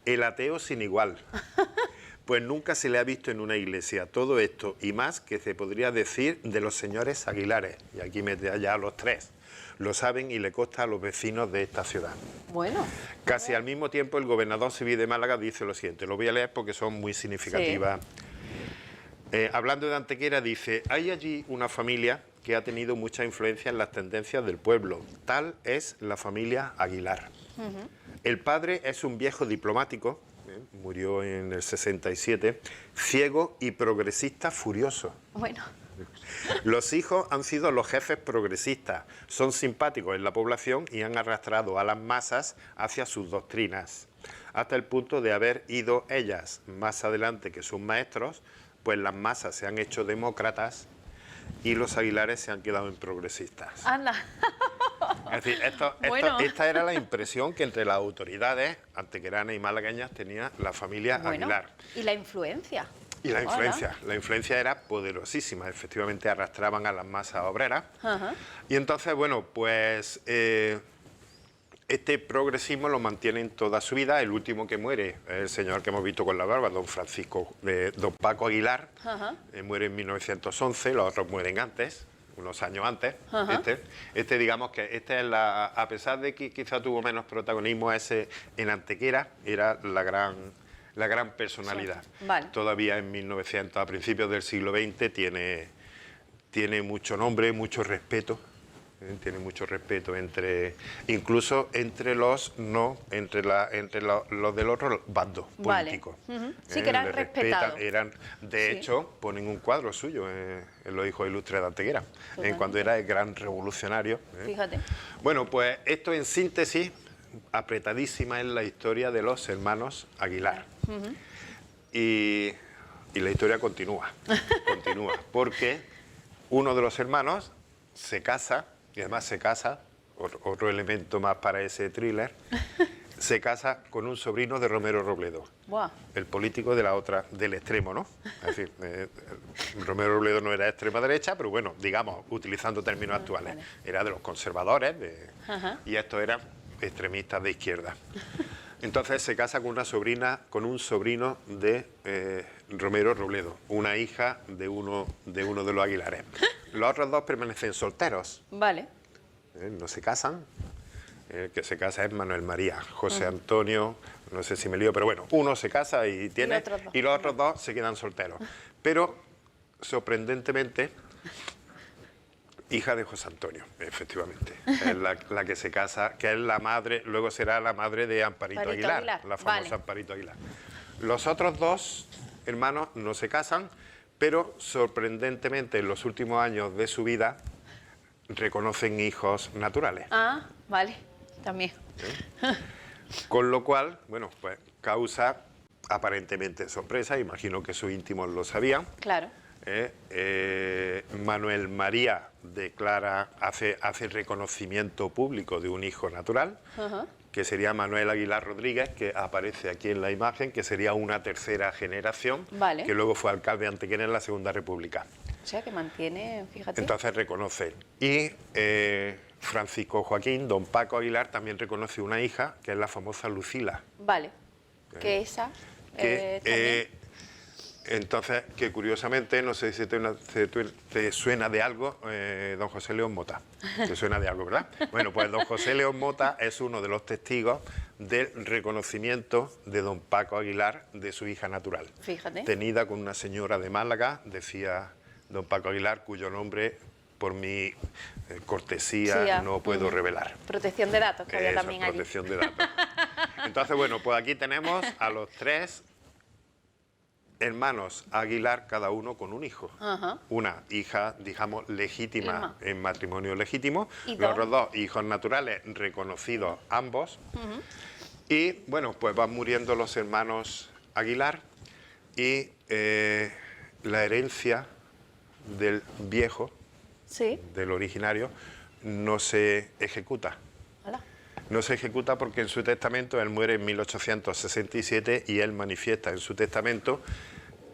el ateo sin igual, pues nunca se le ha visto en una iglesia. Todo esto y más que se podría decir de los señores Aguilares, y aquí mete allá a los 3, lo saben y le consta a los vecinos de esta ciudad. Bueno. Casi al mismo tiempo el gobernador civil de Málaga dice lo siguiente, lo voy a leer porque son muy significativas. Hablando de Antequera, dice, hay allí una familia que ha tenido mucha influencia en las tendencias del pueblo. Tal es la familia Aguilar. El padre es un viejo diplomático, murió en el 67, ciego y progresista furioso. Bueno. Los hijos han sido los jefes progresistas, son simpáticos en la población y han arrastrado a las masas hacia sus doctrinas, hasta el punto de haber ido ellas más adelante que sus maestros, pues las masas se han hecho demócratas y los Aguilares se han quedado en progresistas. Anda. Es decir, esta era la impresión que entre las autoridades antequeranas y malagueñas tenía la familia Aguilar. ¿Y la influencia? Y la influencia era poderosísima, efectivamente arrastraban a las masas obreras. Y entonces, bueno, pues este progresismo lo mantienen toda su vida. El último que muere es el señor que hemos visto con la barba, don Paco Aguilar, muere en 1911, los otros mueren antes, unos años antes. Este digamos que este es a pesar de que quizá tuvo menos protagonismo en Antequera, era la gran personalidad. Sí. Vale. Todavía en 1900, a principios del siglo XX, tiene mucho nombre, mucho respeto. Tiene mucho respeto incluso entre los del otro bando político. Sí, que eran respetados. De hecho, ponen un cuadro suyo en Los hijos ilustres de Antequera, cuando era el gran revolucionario. Fíjate. Bueno, pues esto en síntesis, apretadísima es la historia de los hermanos Aguilar. Y la historia continúa, porque uno de los hermanos se casa. Y además se casa, otro elemento más para ese thriller, se casa con un sobrino de Romero Robledo, el político del extremo, ¿no? Es decir, Romero Robledo no era de extrema derecha, pero bueno, digamos, utilizando términos actuales, era de los conservadores y estos eran extremistas de izquierda. Entonces se casa con un sobrino de Romero Robledo, una hija de uno de los Aguilares. Los otros dos permanecen solteros. Vale. No se casan. El que se casa es Manuel María. José Antonio, no sé si me lío, pero bueno, uno se casa y los otros dos se quedan solteros. Pero, sorprendentemente, hija de José Antonio, efectivamente. Es la que se casa, que es la madre, luego será la madre de Amparito Aguilar, la famosa Amparito Aguilar. Los otros dos hermanos no se casan, pero sorprendentemente en los últimos años de su vida reconocen hijos naturales. Ah, vale, también. Con lo cual, bueno, pues causa aparentemente sorpresa, imagino que sus íntimos lo sabían. Claro. Manuel María hace reconocimiento público de un hijo natural, que sería Manuel Aguilar Rodríguez, que aparece aquí en la imagen, que sería una tercera generación, que luego fue alcalde de Antequera en la Segunda República. O sea, que mantiene, fíjate. Entonces reconoce. Y Francisco Joaquín, don Paco Aguilar, también reconoce una hija, que es la famosa Lucila. Vale, que esa... entonces, que curiosamente, no sé si te suena de algo, don José León Mota. Te suena de algo, ¿verdad? Bueno, pues don José León Mota es uno de los testigos del reconocimiento de don Paco Aguilar de su hija natural. Fíjate. Tenida con una señora de Málaga, decía don Paco Aguilar, cuyo nombre, por mi cortesía, no puedo revelar. Protección de datos, que había también allí. Protección de datos. Entonces, bueno, pues aquí tenemos a los tres hermanos Aguilar, cada uno con un hijo. Una hija, digamos, legítima en matrimonio legítimo. Los otros dos hijos naturales, reconocidos ambos. Y, bueno, pues van muriendo los hermanos Aguilar y la herencia del viejo, del originario, no se ejecuta. No se ejecuta porque en su testamento, él muere en 1867 y él manifiesta en su testamento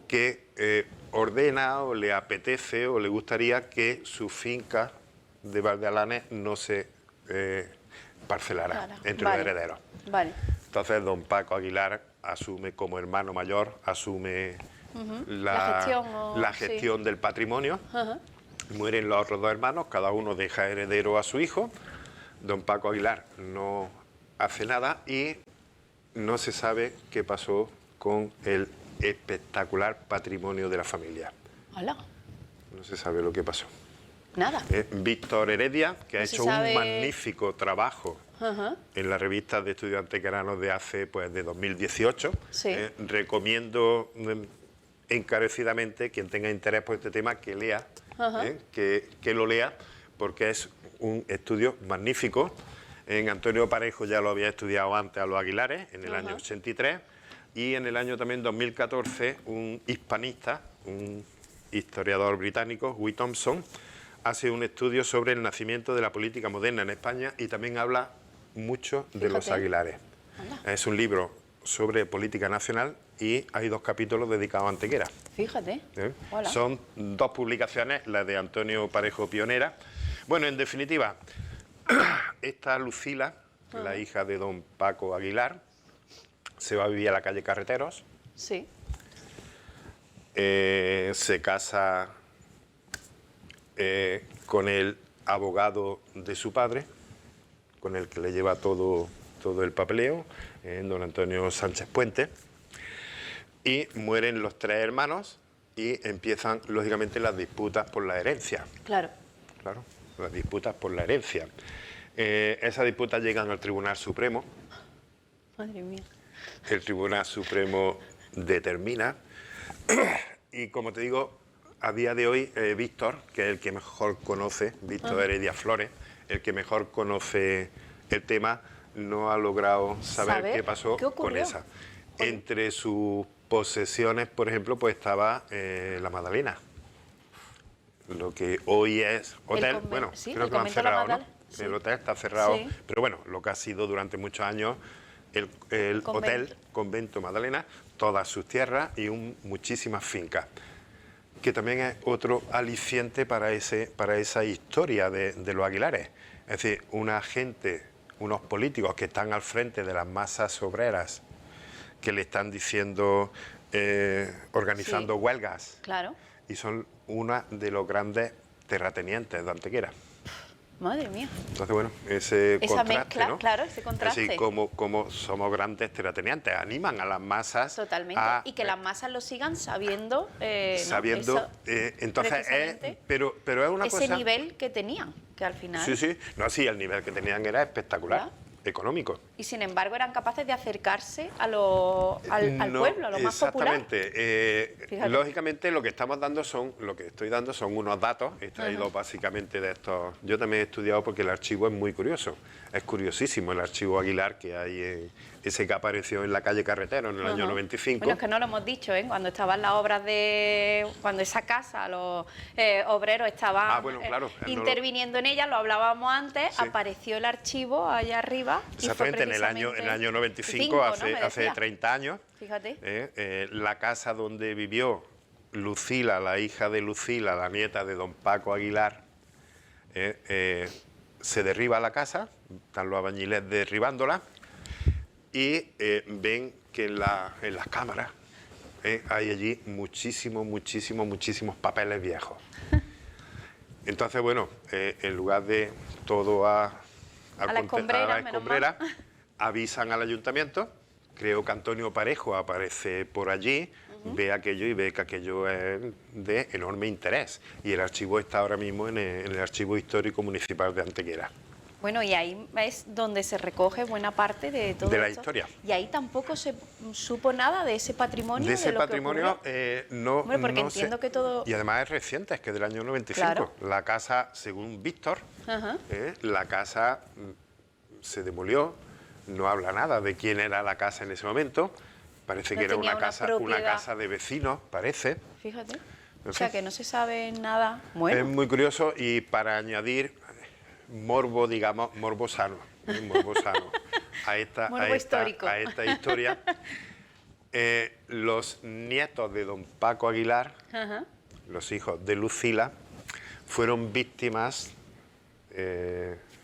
que ordena o le apetece o le gustaría que su finca de Valdealanes no se parcelara entre los herederos. Entonces don Paco Aguilar asume como hermano mayor, asume la gestión del patrimonio. Mueren los otros dos hermanos, cada uno deja heredero a su hijo. Don Paco Aguilar no hace nada y no se sabe qué pasó con el espectacular patrimonio de la familia. Hola. No se sabe lo que pasó. Nada. Víctor Heredia, que ha hecho un magnífico trabajo en la revista de estudios antequeranos de hace, pues, de 2018. Recomiendo encarecidamente, quien tenga interés por este tema, que lea, que lo lea, porque es un estudio magnífico. Antonio Parejo ya lo había estudiado antes a los Aguilares, en el año 83, y en el año también 2014 un hispanista, un historiador británico, Guy Thompson, hace un estudio sobre el nacimiento de la política moderna en España y también habla mucho de los Aguilares. Es un libro sobre política nacional y hay 2 capítulos dedicados a Antequera. Fíjate. Son 2 publicaciones, la de Antonio Parejo pionera. Bueno, en definitiva, esta Lucila la hija de don Paco Aguilar, se va a vivir a la calle Carreteros. Sí. Se casa con el abogado de su padre, con el que le lleva todo el papeleo, don Antonio Sánchez Puente, y mueren los 3 hermanos y empiezan, lógicamente, las disputas por la herencia. Claro. Claro, las disputas por la herencia. Esas disputas llegan al Tribunal Supremo. Madre mía. El Tribunal Supremo determina, y como te digo, a día de hoy, Víctor, que es el que mejor conoce, Víctor Heredia Flores, el que mejor conoce el tema, no ha logrado saber qué pasó con esa. Entre sus posesiones, por ejemplo, pues estaba la Magdalena. Lo que hoy es hotel, bueno, sí, creo que lo han cerrado, ¿no? Sí. El hotel está cerrado, Sí. pero bueno, lo que ha sido durante muchos años el hotel Convento Magdalena, todas sus tierras y muchísimas fincas, que también es otro aliciente para esa historia de los Aguilares. Es decir, una gente, unos políticos que están al frente de las masas obreras, que le están diciendo, organizando huelgas, Claro. y son una de los grandes terratenientes de Antequera. Madre mía. Entonces, bueno, ese Esa contraste, mezcla, ¿no? claro, ese contraste. Así como somos grandes terratenientes, animan a las masas. Totalmente. Y que las masas lo sigan sabiendo. Sabiendo. ¿no? Entonces, precisamente, pero es una cosa. ese nivel que tenían, que al final. Sí, sí. No, sí, el nivel que tenían era espectacular, ¿verdad? económico. Y sin embargo eran capaces de acercarse al pueblo, a lo más popular. Exactamente. Fíjate. Lógicamente lo que estoy dando son unos datos extraídos básicamente de estos. Yo también he estudiado porque el archivo es muy curioso. Es curiosísimo el archivo Aguilar que hay ese que apareció en la calle Carretero en el año 95. Bueno, es que no lo hemos dicho, ¿eh? Cuando estaban las obras cuando esa casa, los obreros estaban claro, interviniendo en ella, lo hablábamos antes, Sí. apareció el archivo allá arriba. Exactamente, en el año 95, hace 30 años, fíjate. la casa donde vivió Lucila, la hija de Lucila, la nieta de don Paco Aguilar, se derriba la casa, están los albañiles derribándola, y ven que en las cámaras hay allí muchísimos papeles viejos. Entonces, bueno, en lugar de todo a la escombrera, avisan al ayuntamiento. Creo que Antonio Parejo aparece por allí, ve aquello y ve que aquello es de enorme interés. Y el archivo está ahora mismo en el Archivo Histórico Municipal de Antequera. Bueno, y ahí es donde se recoge buena parte de todo de la esto. historia. Y ahí tampoco se supo nada de ese patrimonio. De ese lo que patrimonio ocurrió. no. Hombre, porque no entiendo sé. que todo. Y además es reciente, es que del año 95. Claro. La casa, según Víctor, Ajá. la casa se demolió. No habla nada de quién era la casa en ese momento. Parece No que era tenía una propiedad. casa de vecinos, parece. Fíjate. No O sea, sé. que no se sabe nada. Bueno. Es muy curioso y para añadir morbo, digamos, morbo sano a Morbo histórico. a esta historia, los nietos de don Paco Aguilar, Ajá. los hijos de Lucila, fueron víctimas,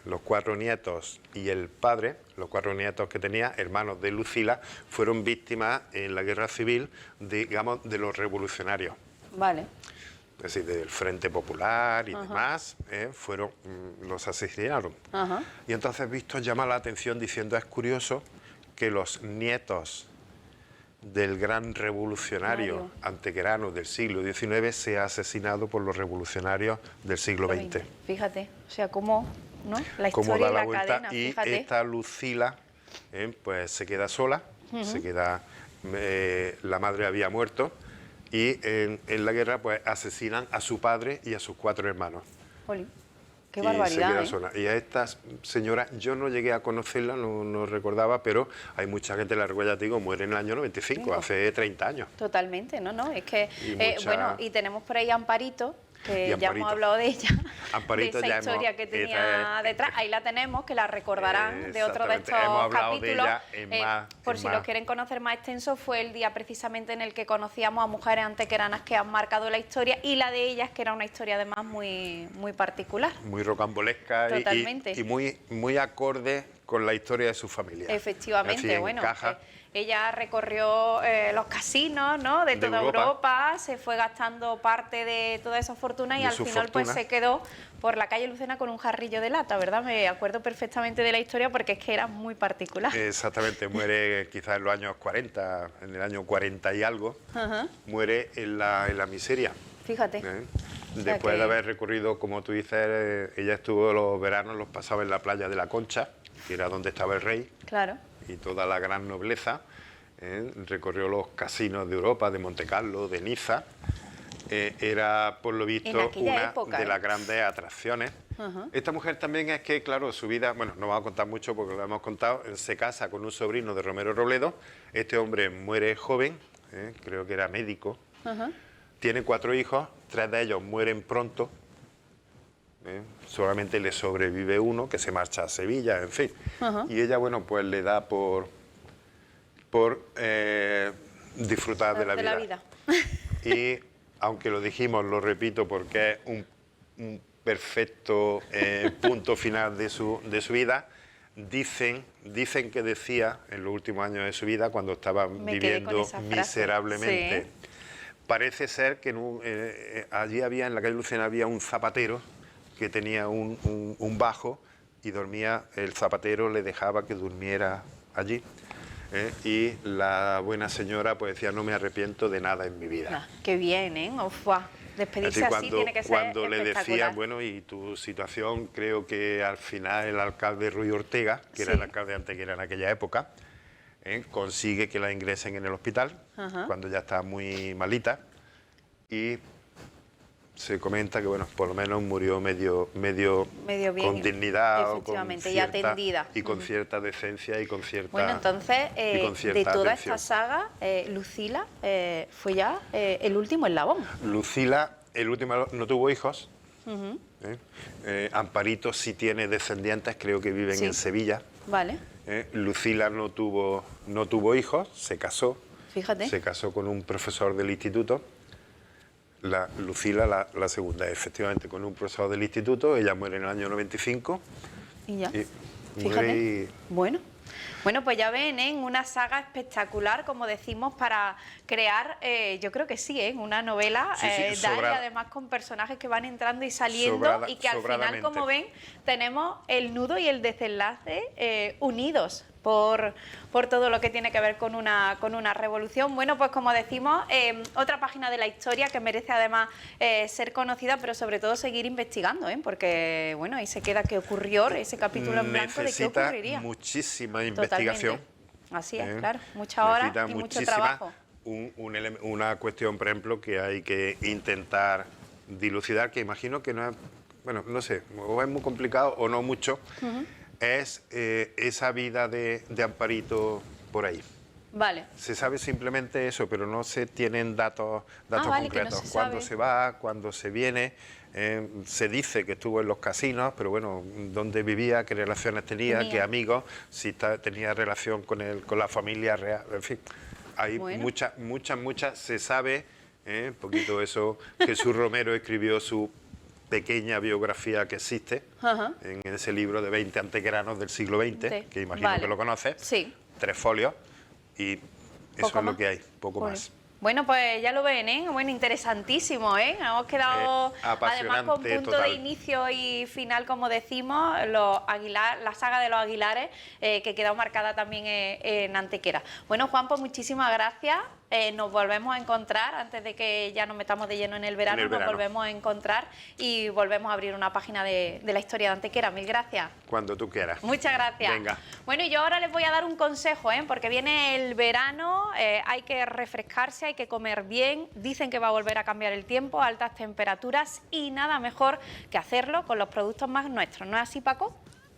los 4 nietos y el padre, los 4 nietos que tenía, hermanos de Lucila, fueron víctimas en la guerra civil, digamos, de los revolucionarios. Vale. Es decir, del Frente Popular y demás, los asesinaron. Ajá. Y entonces Víctor llama la atención diciendo, es curioso que los nietos del gran revolucionario antequerano del siglo XIX sea asesinado por los revolucionarios del siglo XX. Fíjate, o sea, cómo, ¿no? La Cómo historia da y la la vuelta cadena, y fíjate. esta Lucila pues se queda sola, la madre había muerto y en la guerra pues asesinan a su padre y a sus 4 hermanos. Jolín, qué y barbaridad, se queda sola. Y a esta señora, yo no llegué a conocerla, no recordaba, pero hay mucha gente, la recuerda, te digo, muere en el año 95, hace 30 años. Totalmente, no, es que, Y bueno, y tenemos por ahí a Amparito, que ya Amparito. hemos hablado de ella, Amparito de esa ya historia que tenía detrás. Ahí la tenemos, que la recordarán de otro de Exactamente. estos Hemos hablado de capítulos. ella Por en si más. los quieren conocer más extenso, fue el día precisamente en el que conocíamos a mujeres antequeranas que han marcado la historia, y la de ellas, que era una historia además muy particular. Muy rocambolesca Totalmente. y muy acorde con la historia de su familia. Efectivamente, así bueno, encaja. Ella recorrió los casinos, ¿no?, de toda Europa, se fue gastando parte de toda esa fortuna y al final pues se quedó por la calle Lucena con un jarrillo de lata, ¿verdad? Me acuerdo perfectamente de la historia porque es que era muy particular. Exactamente, muere quizás en los años 40, en el año 40 y algo, muere en la miseria. Fíjate. Después de haber recorrido, como tú dices, ella estuvo los veranos, los pasaba en la playa de la Concha, que era donde estaba el rey. Claro. Y toda la gran nobleza, recorrió los casinos de Europa, de Montecarlo, de Niza. Era, por lo visto, una época, de las grandes atracciones. Esta mujer también es que, claro, su vida, bueno, no vamos a contar mucho porque lo hemos contado, se casa con un sobrino de Romero Robledo, este hombre muere joven, creo que era médico, tiene 4 hijos, 3 de ellos mueren pronto, solamente le sobrevive uno que se marcha a Sevilla, en fin. Y ella, bueno, pues le da por disfrutar de la vida. Y aunque lo dijimos, lo repito porque es un perfecto punto final de su vida, dicen que decía en los últimos años de su vida, cuando estaba viviendo miserablemente, parece ser que allí había, en la calle Lucena, había un zapatero que tenía un bajo y dormía, el zapatero le dejaba que durmiera allí. Y la buena señora pues decía, no me arrepiento de nada en mi vida. Qué bien, ¿eh? Ufua. Despedirse así tiene que ser cuando le espectacular. decía, bueno, y tu situación, creo que al final el alcalde Ruy Ortega, que era el alcalde de Antequera en aquella época, consigue que la ingresen en el hospital, cuando ya está muy malita, y se comenta que, bueno, por lo menos murió medio bien, con dignidad, efectivamente, y atendida. Y con cierta decencia y con cierta... Bueno, entonces, de toda esta saga, Lucila fue ya el último eslabón. Lucila, el último, no tuvo hijos. Amparito sí tiene descendientes, creo que viven en Sevilla. Vale. Lucila no tuvo hijos, se casó. Fíjate. Se casó con un profesor del instituto. Lucila, la segunda, efectivamente, con un profesor del instituto. Ella muere en el año 95. Y ya. Y fíjate. Y... Bueno, pues ya ven, una saga espectacular, como decimos, para crear, yo creo que sí, una novela, y además con personajes que van entrando y saliendo y que al final, como ven, tenemos el nudo y el desenlace unidos por todo lo que tiene que ver con una revolución. Bueno, pues como decimos, otra página de la historia que merece además ser conocida, pero sobre todo seguir investigando, porque bueno, ahí se queda qué ocurrió, ese capítulo en blanco de qué ocurriría. Muchísima investigación. Totalmente. Así es, claro, muchas horas y mucho trabajo. Una cuestión, por ejemplo, que hay que intentar dilucidar, que imagino que no es, bueno, no sé, o es muy complicado o no mucho, es esa vida de Amparito por ahí. Vale. Se sabe simplemente eso, pero no se tienen datos concretos. Cuándo se va, cuándo se viene. Se dice que estuvo en los casinos, pero bueno, dónde vivía, qué relaciones tenía, qué amigos, si tenía relación con la familia real, en fin. Hay muchas, se sabe, un poquito eso, Jesús Romero escribió su pequeña biografía que existe en ese libro de 20 antequeranos del siglo XX, que imagino que lo conoces, 3 folios, y eso es lo que hay, poco más. Bueno, pues ya lo ven, Bueno, interesantísimo, Hemos quedado además con punto de inicio y final, como decimos, la saga de los Aguilares, que quedó marcada también en Antequera. Bueno, Juan, pues muchísimas gracias. Nos volvemos a encontrar, antes de que ya nos metamos de lleno en el verano, nos volvemos a encontrar y volvemos a abrir una página de la historia de Antequera. Mil gracias. Cuando tú quieras. Muchas gracias. Venga. Bueno, y yo ahora les voy a dar un consejo, porque viene el verano, hay que refrescarse, hay que comer bien. Dicen que va a volver a cambiar el tiempo, altas temperaturas, y nada mejor que hacerlo con los productos más nuestros. ¿No es así, Paco?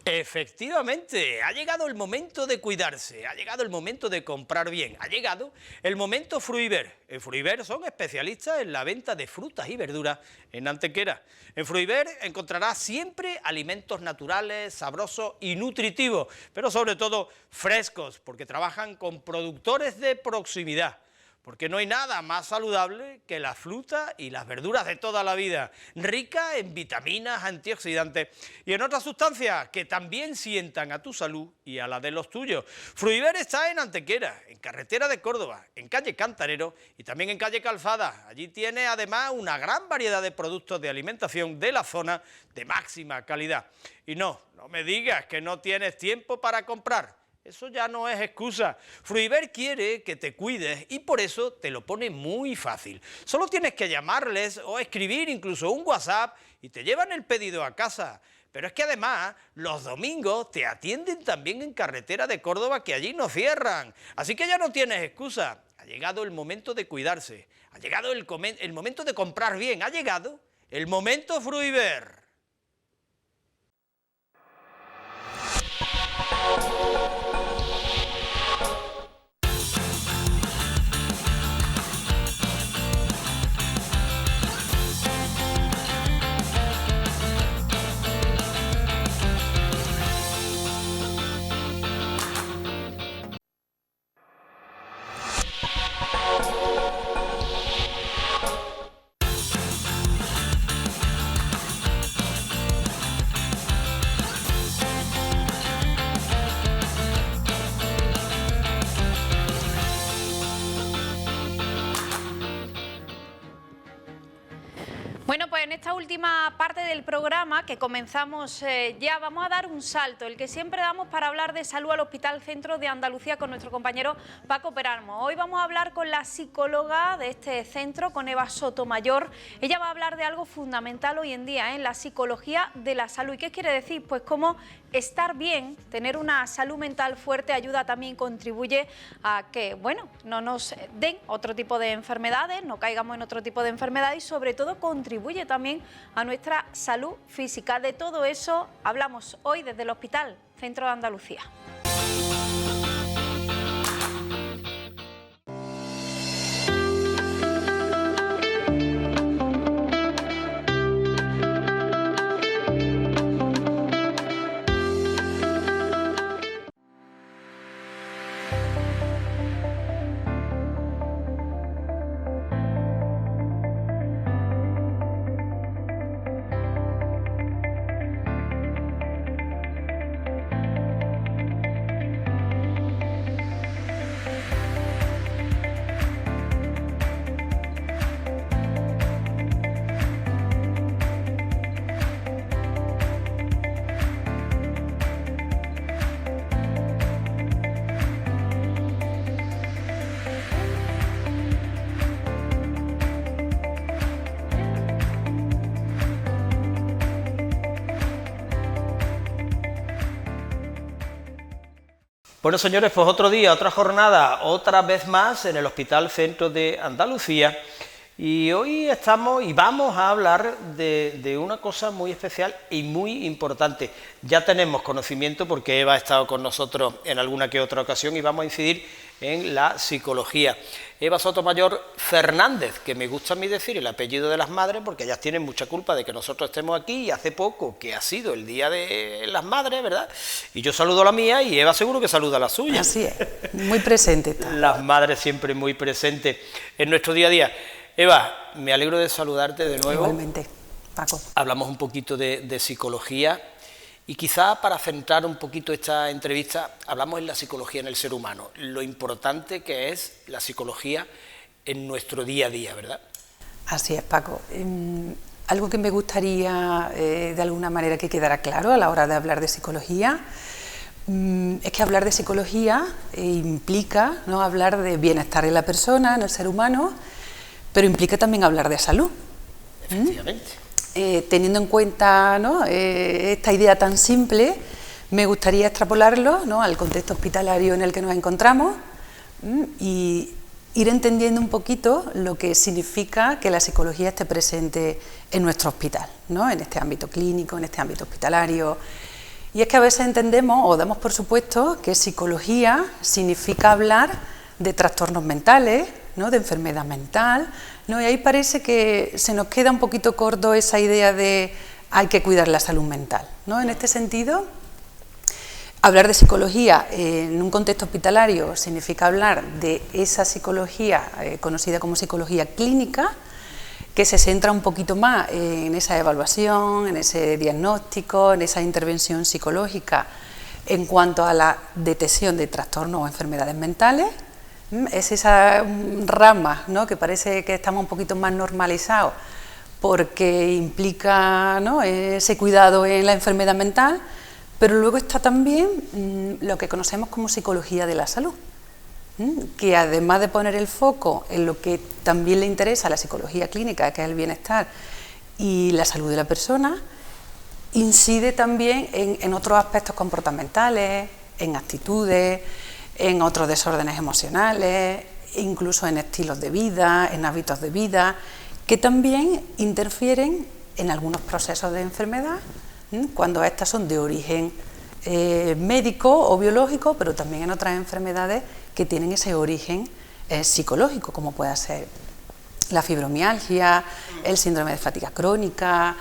Efectivamente, ha llegado el momento de cuidarse, ha llegado el momento de comprar bien, ha llegado el momento Fruiver. En Fruiver son especialistas en la venta de frutas y verduras en Antequera. En Fruiver encontrarás siempre alimentos naturales, sabrosos y nutritivos, pero sobre todo frescos, porque trabajan con productores de proximidad. porque no hay nada más saludable que la fruta y las verduras de toda la vida, ricas en vitaminas, antioxidantes y en otras sustancias que también sientan a tu salud y a la de los tuyos. Fruiver está en Antequera, en carretera de Córdoba, en calle Cantarero y también en calle Calzada. Allí tiene además una gran variedad de productos de alimentación de la zona de máxima calidad. Y no me digas que no tienes tiempo para comprar. Eso ya no es excusa. Fruiver quiere que te cuides y por eso te lo pone muy fácil. Solo tienes que llamarles o escribir incluso un WhatsApp y te llevan el pedido a casa. Pero es que además los domingos te atienden también en carretera de Córdoba, que allí no cierran. Así que ya no tienes excusa. Ha llegado el momento de cuidarse. Ha llegado el momento de comprar bien. Ha llegado el momento Fruiver. Bueno, pues en esta última parte del programa que comenzamos ya vamos a dar un salto, el que siempre damos para hablar de salud al Hospital Centro de Andalucía con nuestro compañero Paco Peralmo. Hoy vamos a hablar con la psicóloga de este centro, con Eva Sotomayor. Ella va a hablar de algo fundamental hoy en día, la psicología de la salud. ¿Y qué quiere decir? Pues cómo estar bien, tener una salud mental fuerte ayuda también, contribuye a que, bueno, no nos den otro tipo de enfermedades, no caigamos en otro tipo de enfermedades y sobre todo contribuye también a nuestra salud física. De todo eso hablamos hoy desde el Hospital Centro de Andalucía. Bueno, señores, pues otro día, otra jornada, otra vez más en el Hospital Centro de Andalucía. Y hoy estamos y vamos a hablar de una cosa muy especial y muy importante. Ya tenemos conocimiento porque Eva ha estado con nosotros en alguna que otra ocasión y vamos a incidir en la psicología. Eva Sotomayor Fernández, que me gusta a mí decir el apellido de las madres porque ellas tienen mucha culpa de que nosotros estemos aquí, y hace poco que ha sido el Día de las Madres, ¿verdad? Y yo saludo a la mía y Eva seguro que saluda a la suya. Así es, muy presente está. Las madres siempre muy presentes en nuestro día a día. Eva, me alegro de saludarte de nuevo. Igualmente, Paco. Hablamos un poquito de psicología y quizá para centrar un poquito esta entrevista hablamos en la psicología en el ser humano, lo importante que es la psicología en nuestro día a día, ¿verdad? Así es, Paco. Algo que me gustaría de alguna manera que quedara claro a la hora de hablar de psicología es que hablar de psicología implica, ¿no?, hablar de bienestar en la persona, en el ser humano, pero implica también hablar de salud. Efectivamente. Teniendo en cuenta, ¿no?, esta idea tan simple, me gustaría extrapolarlo, ¿no?, al contexto hospitalario en el que nos encontramos y ir entendiendo un poquito lo que significa que la psicología esté presente en nuestro hospital, ¿no?, en este ámbito clínico, en este ámbito hospitalario. Y es que a veces entendemos o damos por supuesto que psicología significa hablar de trastornos mentales, ¿no?, de enfermedad mental, ¿no? Y ahí parece que se nos queda un poquito corto esa idea de hay que cuidar la salud mental, ¿no? En este sentido, Hablar de psicología en un contexto hospitalario significa hablar de esa psicología conocida como psicología clínica, que se centra un poquito más en esa evaluación, en ese diagnóstico, en esa intervención psicológica en cuanto a la detección de trastornos o enfermedades mentales. Es esa rama, ¿no?, que parece que estamos un poquito más normalizados porque implica, ¿no?, ese cuidado en la enfermedad mental, pero luego está también lo que conocemos como psicología de la salud, que además de poner el foco en lo que también le interesa a la psicología clínica, que es el bienestar y la salud de la persona, incide también en otros aspectos comportamentales, en actitudes, en otros desórdenes emocionales, incluso en estilos de vida, en hábitos de vida, que también interfieren en algunos procesos de enfermedad, cuando estas son de origen médico o biológico, pero también en otras enfermedades que tienen ese origen psicológico, como puede ser la fibromialgia, el síndrome de fatiga crónica,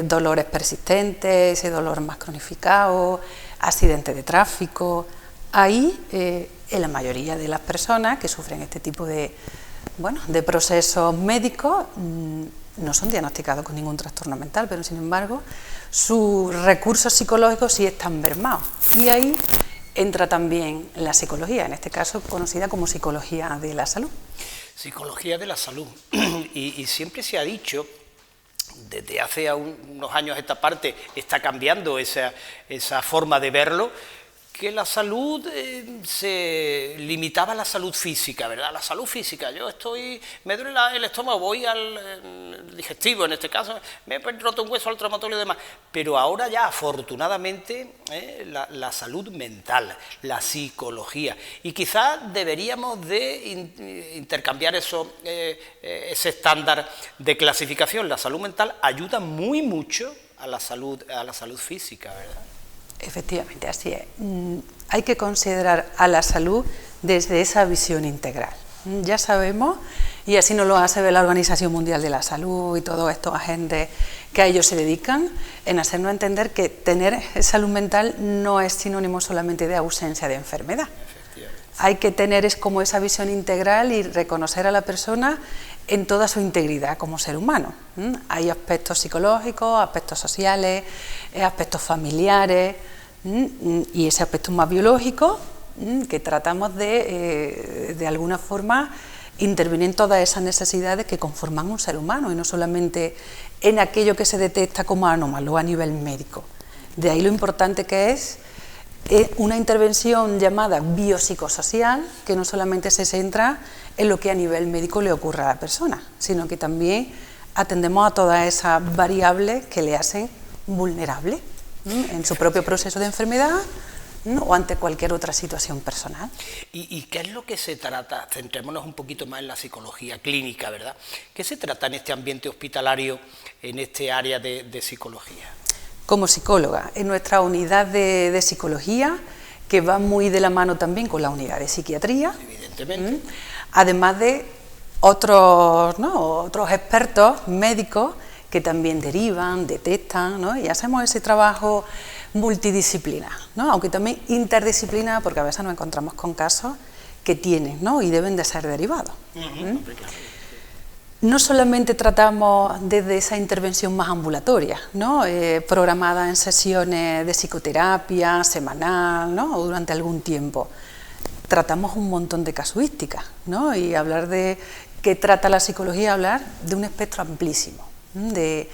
dolores persistentes, ese dolor más cronificado, accidentes de tráfico. Ahí, en la mayoría de las personas que sufren este tipo de procesos médicos, no son diagnosticados con ningún trastorno mental, pero sin embargo sus recursos psicológicos sí están mermados. Y ahí entra también la psicología, en este caso conocida como psicología de la salud. Psicología de la salud. Y siempre se ha dicho, desde hace unos años esta parte está cambiando esa forma de verlo, que la salud se limitaba a la salud física, ¿verdad? La salud física, me duele el estómago, voy al digestivo, en este caso, me he roto un hueso al traumatologio y demás. Pero ahora ya, afortunadamente, la salud mental, la psicología. Y quizás deberíamos de intercambiar ese estándar de clasificación. La salud mental ayuda mucho a la salud física, ¿verdad? Efectivamente, así es. Hay que considerar a la salud desde esa visión integral. Ya sabemos, y así nos lo hace ver la Organización Mundial de la Salud y todos estos agentes que a ellos se dedican, en hacernos entender que tener salud mental no es sinónimo solamente de ausencia de enfermedad. Hay que tener como esa visión integral y reconocer a la persona en toda su integridad como ser humano. Hay aspectos psicológicos, aspectos sociales, aspectos familiares y ese aspecto más biológico que tratamos de alguna forma intervenir en todas esas necesidades que conforman un ser humano y no solamente en aquello que se detecta como anómalo a nivel médico. De ahí lo importante que es una intervención llamada biopsicosocial, que no solamente se centra en lo que a nivel médico le ocurre a la persona, sino que también atendemos a todas esas variables que le hacen vulnerable en su propio proceso de enfermedad o ante cualquier otra situación personal. ¿Y qué es lo que se trata? Centrémonos un poquito más en la psicología clínica, ¿verdad? ¿Qué se trata en este ambiente hospitalario, en este área de psicología? Como psicóloga, en nuestra unidad de psicología, que va muy de la mano también con la unidad de psiquiatría, evidentemente, además de otros expertos médicos que también derivan, detectan, ¿no? Y hacemos ese trabajo multidisciplinar, ¿no? Aunque también interdisciplinar, porque a veces nos encontramos con casos que tienen, ¿no?, y deben de ser derivados. No solamente tratamos desde esa intervención más ambulatoria, ¿no?, programada en sesiones de psicoterapia semanal, ¿no?, o durante algún tiempo. Tratamos un montón de casuísticas, ¿no?, y hablar de qué trata la psicología, hablar de un espectro amplísimo de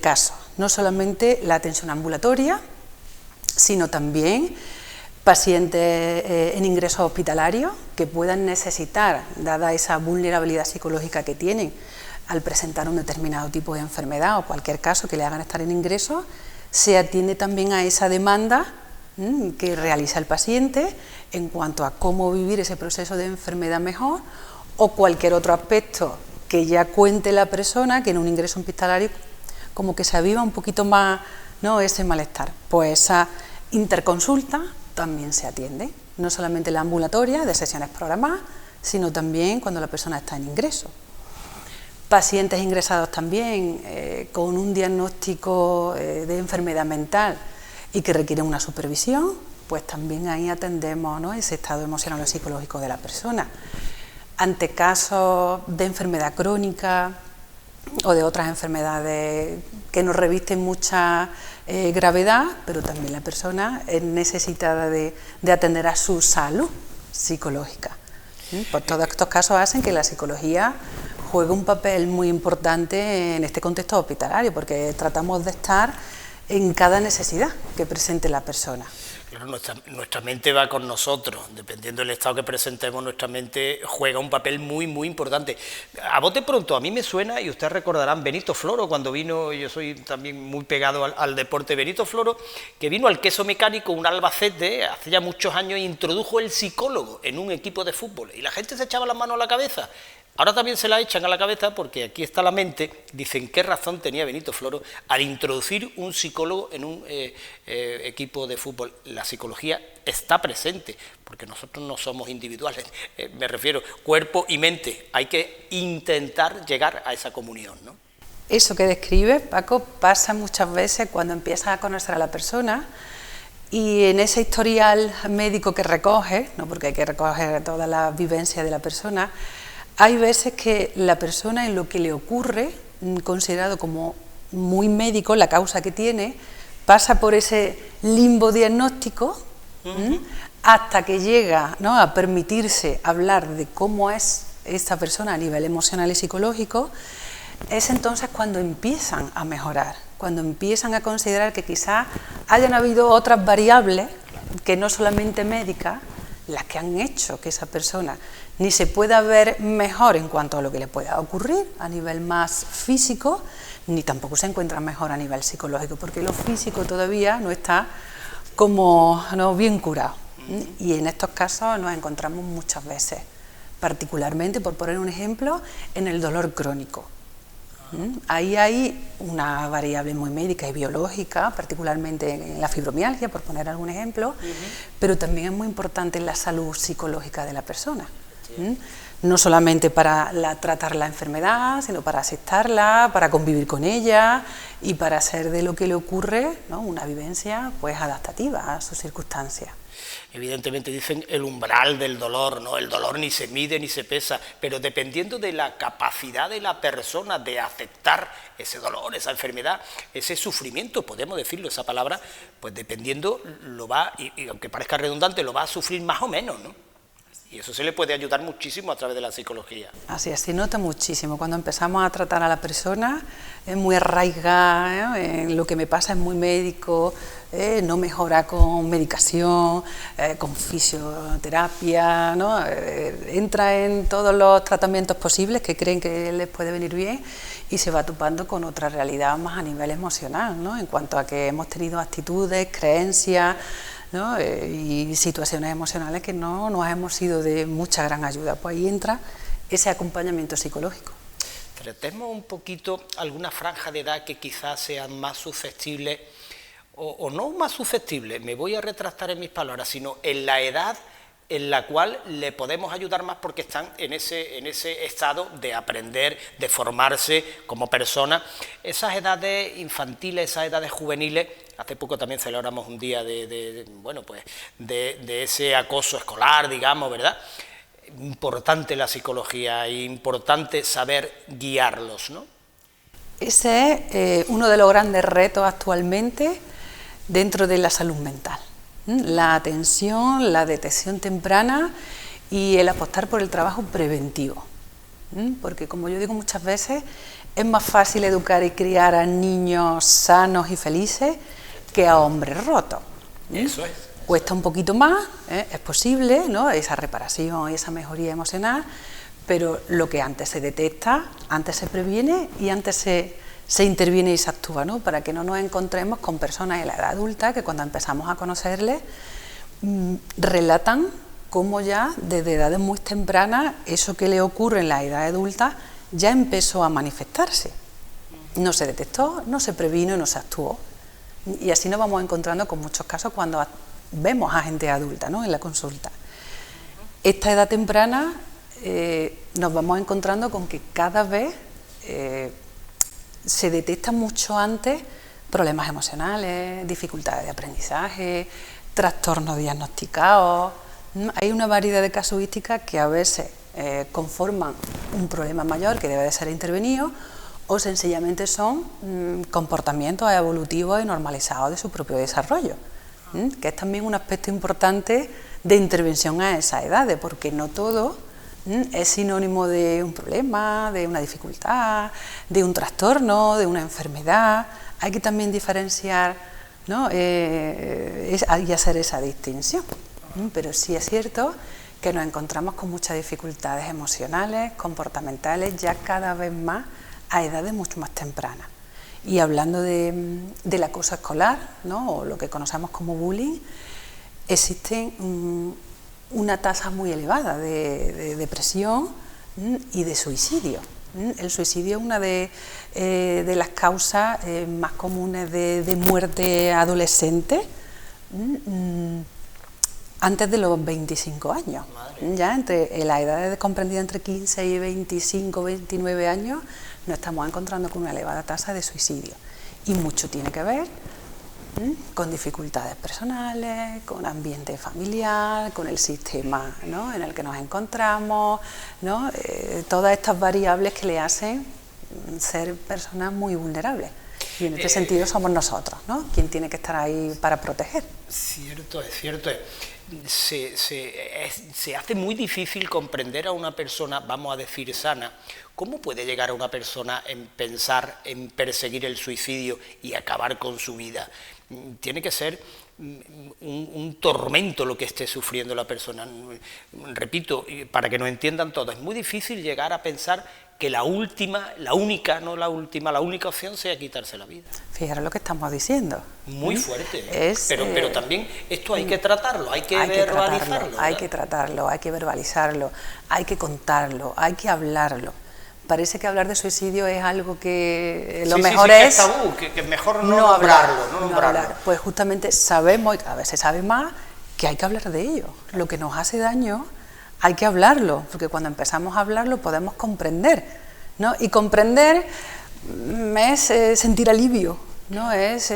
casos. No solamente la atención ambulatoria, sino también pacientes en ingresos hospitalarios que puedan necesitar, dada esa vulnerabilidad psicológica que tienen al presentar un determinado tipo de enfermedad o cualquier caso que le hagan estar en ingresos, se atiende también a esa demanda que realiza el paciente en cuanto a cómo vivir ese proceso de enfermedad mejor o cualquier otro aspecto que ya cuente la persona que en un ingreso hospitalario como que se aviva un poquito más, ¿no?, ese malestar. Pues esa interconsulta también se atiende, no solamente la ambulatoria de sesiones programadas, sino también cuando la persona está en ingreso. Pacientes ingresados también con un diagnóstico de enfermedad mental y que requieren una supervisión, pues también ahí atendemos, ¿no?, ese estado emocional o psicológico de la persona. Ante casos de enfermedad crónica o de otras enfermedades que nos revisten mucha gravedad, pero también la persona es necesitada de atender a su salud psicológica. Pues todos estos casos hacen que la psicología juegue un papel muy importante en este contexto hospitalario, porque tratamos de estar en cada necesidad que presente la persona. Claro, nuestra mente va con nosotros, dependiendo del estado que presentemos, nuestra mente juega un papel muy, muy importante. A bote pronto, a mí me suena, y ustedes recordarán, Benito Floro, cuando vino, yo soy también muy pegado al deporte, Benito Floro, que vino al queso mecánico, un Albacete, hace ya muchos años, e introdujo el psicólogo en un equipo de fútbol, y la gente se echaba las manos a la cabeza. Ahora también se la echan a la cabeza porque aquí está la mente, dicen qué razón tenía Benito Floro al introducir un psicólogo en un equipo de fútbol. La psicología está presente, porque nosotros no somos individuales, me refiero cuerpo y mente, hay que intentar llegar a esa comunión, ¿no? Eso que describe, Paco, pasa muchas veces cuando empiezas a conocer a la persona y en ese historial médico que recoges, ¿no?, porque hay que recoger toda la vivencia de la persona, hay veces que la persona, en lo que le ocurre, considerado como muy médico, la causa que tiene, pasa por ese limbo diagnóstico, hasta que llega, ¿no?, a permitirse hablar de cómo es esta persona a nivel emocional y psicológico. Es entonces cuando empiezan a mejorar, cuando empiezan a considerar que quizás hayan habido otras variables que no solamente médicas, las que han hecho que esa persona ni se pueda ver mejor en cuanto a lo que le pueda ocurrir a nivel más físico, ni tampoco se encuentra mejor a nivel psicológico, porque lo físico todavía no está como bien curado. Y en estos casos nos encontramos muchas veces, particularmente, por poner un ejemplo, en el dolor crónico. Ahí hay una variable muy médica y biológica, particularmente en la fibromialgia, por poner algún ejemplo, pero también es muy importante en la salud psicológica de la persona. No solamente para tratar la enfermedad, sino para aceptarla, para convivir con ella y para hacer de lo que le ocurre, ¿no?, una vivencia pues adaptativa a sus circunstancias. Evidentemente dicen el umbral del dolor, ¿no? El dolor ni se mide ni se pesa, pero dependiendo de la capacidad de la persona de aceptar ese dolor, esa enfermedad, ese sufrimiento, podemos decirlo esa palabra, pues dependiendo lo va, y aunque parezca redundante, lo va a sufrir más o menos, ¿no? Y eso se le puede ayudar muchísimo a través de la psicología. Así es, se nota muchísimo. Cuando empezamos a tratar a la persona, es muy arraigada, lo que me pasa es muy médico, no mejora con medicación, con fisioterapia, ¿no? Entra en todos los tratamientos posibles que creen que les puede venir bien y se va topando con otra realidad más a nivel emocional, ¿no?, en cuanto a que hemos tenido actitudes, creencias, ¿no?, y situaciones emocionales que no nos hemos sido de mucha gran ayuda. Pues ahí entra ese acompañamiento psicológico. Tratemos un poquito alguna franja de edad que quizás sean más susceptibles, o no más susceptibles, me voy a retractar en mis palabras, sino en la edad en la cual le podemos ayudar más porque están en ese estado de aprender, de formarse como persona. Esas edades infantiles, esas edades juveniles, hace poco también celebramos un día de ese acoso escolar, digamos, ¿verdad? Importante la psicología, importante saber guiarlos, ¿no? Ese es uno de los grandes retos actualmente dentro de la salud mental. La atención, la detección temprana y el apostar por el trabajo preventivo. Porque, como yo digo muchas veces, es más fácil educar y criar a niños sanos y felices que a hombres rotos. Eso es. Cuesta un poquito más, es posible, ¿no?, esa reparación y esa mejoría emocional, pero lo que antes se detecta, antes se previene y antes se interviene y se actúa, ¿no?, para que no nos encontremos con personas en la edad adulta que cuando empezamos a conocerles relatan cómo ya desde edades muy tempranas eso que le ocurre en la edad adulta ya empezó a manifestarse. No se detectó, no se previno y no se actuó. Y así nos vamos encontrando con muchos casos cuando vemos a gente adulta, ¿no?, en la consulta. Esta edad temprana nos vamos encontrando con que cada vez se detectan mucho antes problemas emocionales, dificultades de aprendizaje, trastornos diagnosticados. Hay una variedad de casuísticas que a veces conforman un problema mayor que debe de ser intervenido, o sencillamente son comportamientos evolutivos y normalizados de su propio desarrollo, que es también un aspecto importante de intervención a esas edades, porque no todo es sinónimo de un problema, de una dificultad, de un trastorno, de una enfermedad. Hay que también diferenciar, ¿no? Y hacer esa distinción. Pero sí es cierto que nos encontramos con muchas dificultades emocionales, comportamentales, ya cada vez más a edades mucho más tempranas. Y hablando del acoso escolar, ¿no? O lo que conocemos como bullying, existen una tasa muy elevada de depresión y de suicidio. El suicidio es una de las causas más comunes de muerte adolescente antes de los 25 años. Ya entre la edad comprendida entre 15 y 25, 29 años nos estamos encontrando con una elevada tasa de suicidio. Y mucho tiene que ver con dificultades personales, con ambiente familiar, con el sistema, ¿no? en el que nos encontramos, ¿no? Todas estas variables que le hacen ser personas muy vulnerables. Y en este sentido somos nosotros, ¿no? Quien tiene que estar ahí para proteger. Cierto es, cierto es. Se hace muy difícil comprender a una persona, vamos a decir sana, cómo puede llegar a una persona en pensar en perseguir el suicidio y acabar con su vida. Tiene que ser un tormento lo que esté sufriendo la persona. Repito, para que nos entiendan todos, es muy difícil llegar a pensar que la única opción sea quitarse la vida. Fijaros lo que estamos diciendo. Muy fuerte, pero también esto hay que tratarlo, hay que verbalizarlo. Hay que tratarlo, hay que verbalizarlo, hay que contarlo, hay que hablarlo. Parece que hablar de suicidio es algo que lo mejor es tabú, que mejor no nombrarlo. Pues justamente sabemos, y cada vez se sabe más, que hay que hablar de ello. Lo que nos hace daño hay que hablarlo, porque cuando empezamos a hablarlo podemos comprender, ¿no? Y comprender es sentir alivio, ¿no? Es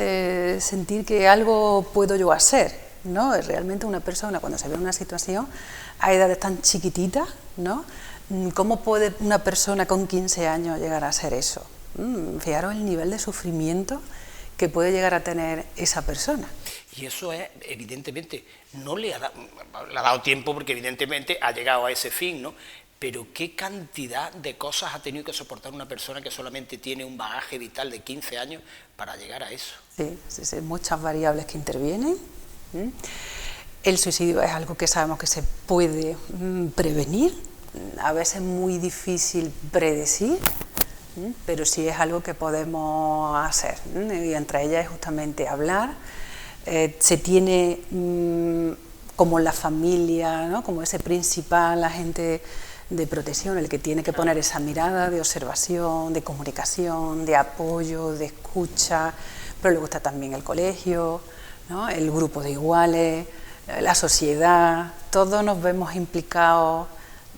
sentir que algo puedo yo hacer, ¿no? Realmente una persona cuando se ve en una situación a edades tan chiquititas, ¿no? ¿Cómo puede una persona con 15 años llegar a hacer eso? Fijaros el nivel de sufrimiento que puede llegar a tener esa persona. Y eso es, evidentemente, no le ha dado tiempo porque evidentemente ha llegado a ese fin, ¿no? Pero qué cantidad de cosas ha tenido que soportar una persona que solamente tiene un bagaje vital de 15 años para llegar a eso. Sí, muchas variables que intervienen. El suicidio es algo que sabemos que se puede prevenir, a veces muy difícil predecir, pero sí es algo que podemos hacer, y entre ellas es justamente hablar. Se tiene como la familia, ¿no? Como ese principal agente de protección, el que tiene que poner esa mirada de observación, de comunicación, de apoyo, de escucha, pero luego está también el colegio, ¿no? El grupo de iguales, la sociedad, todos nos vemos implicados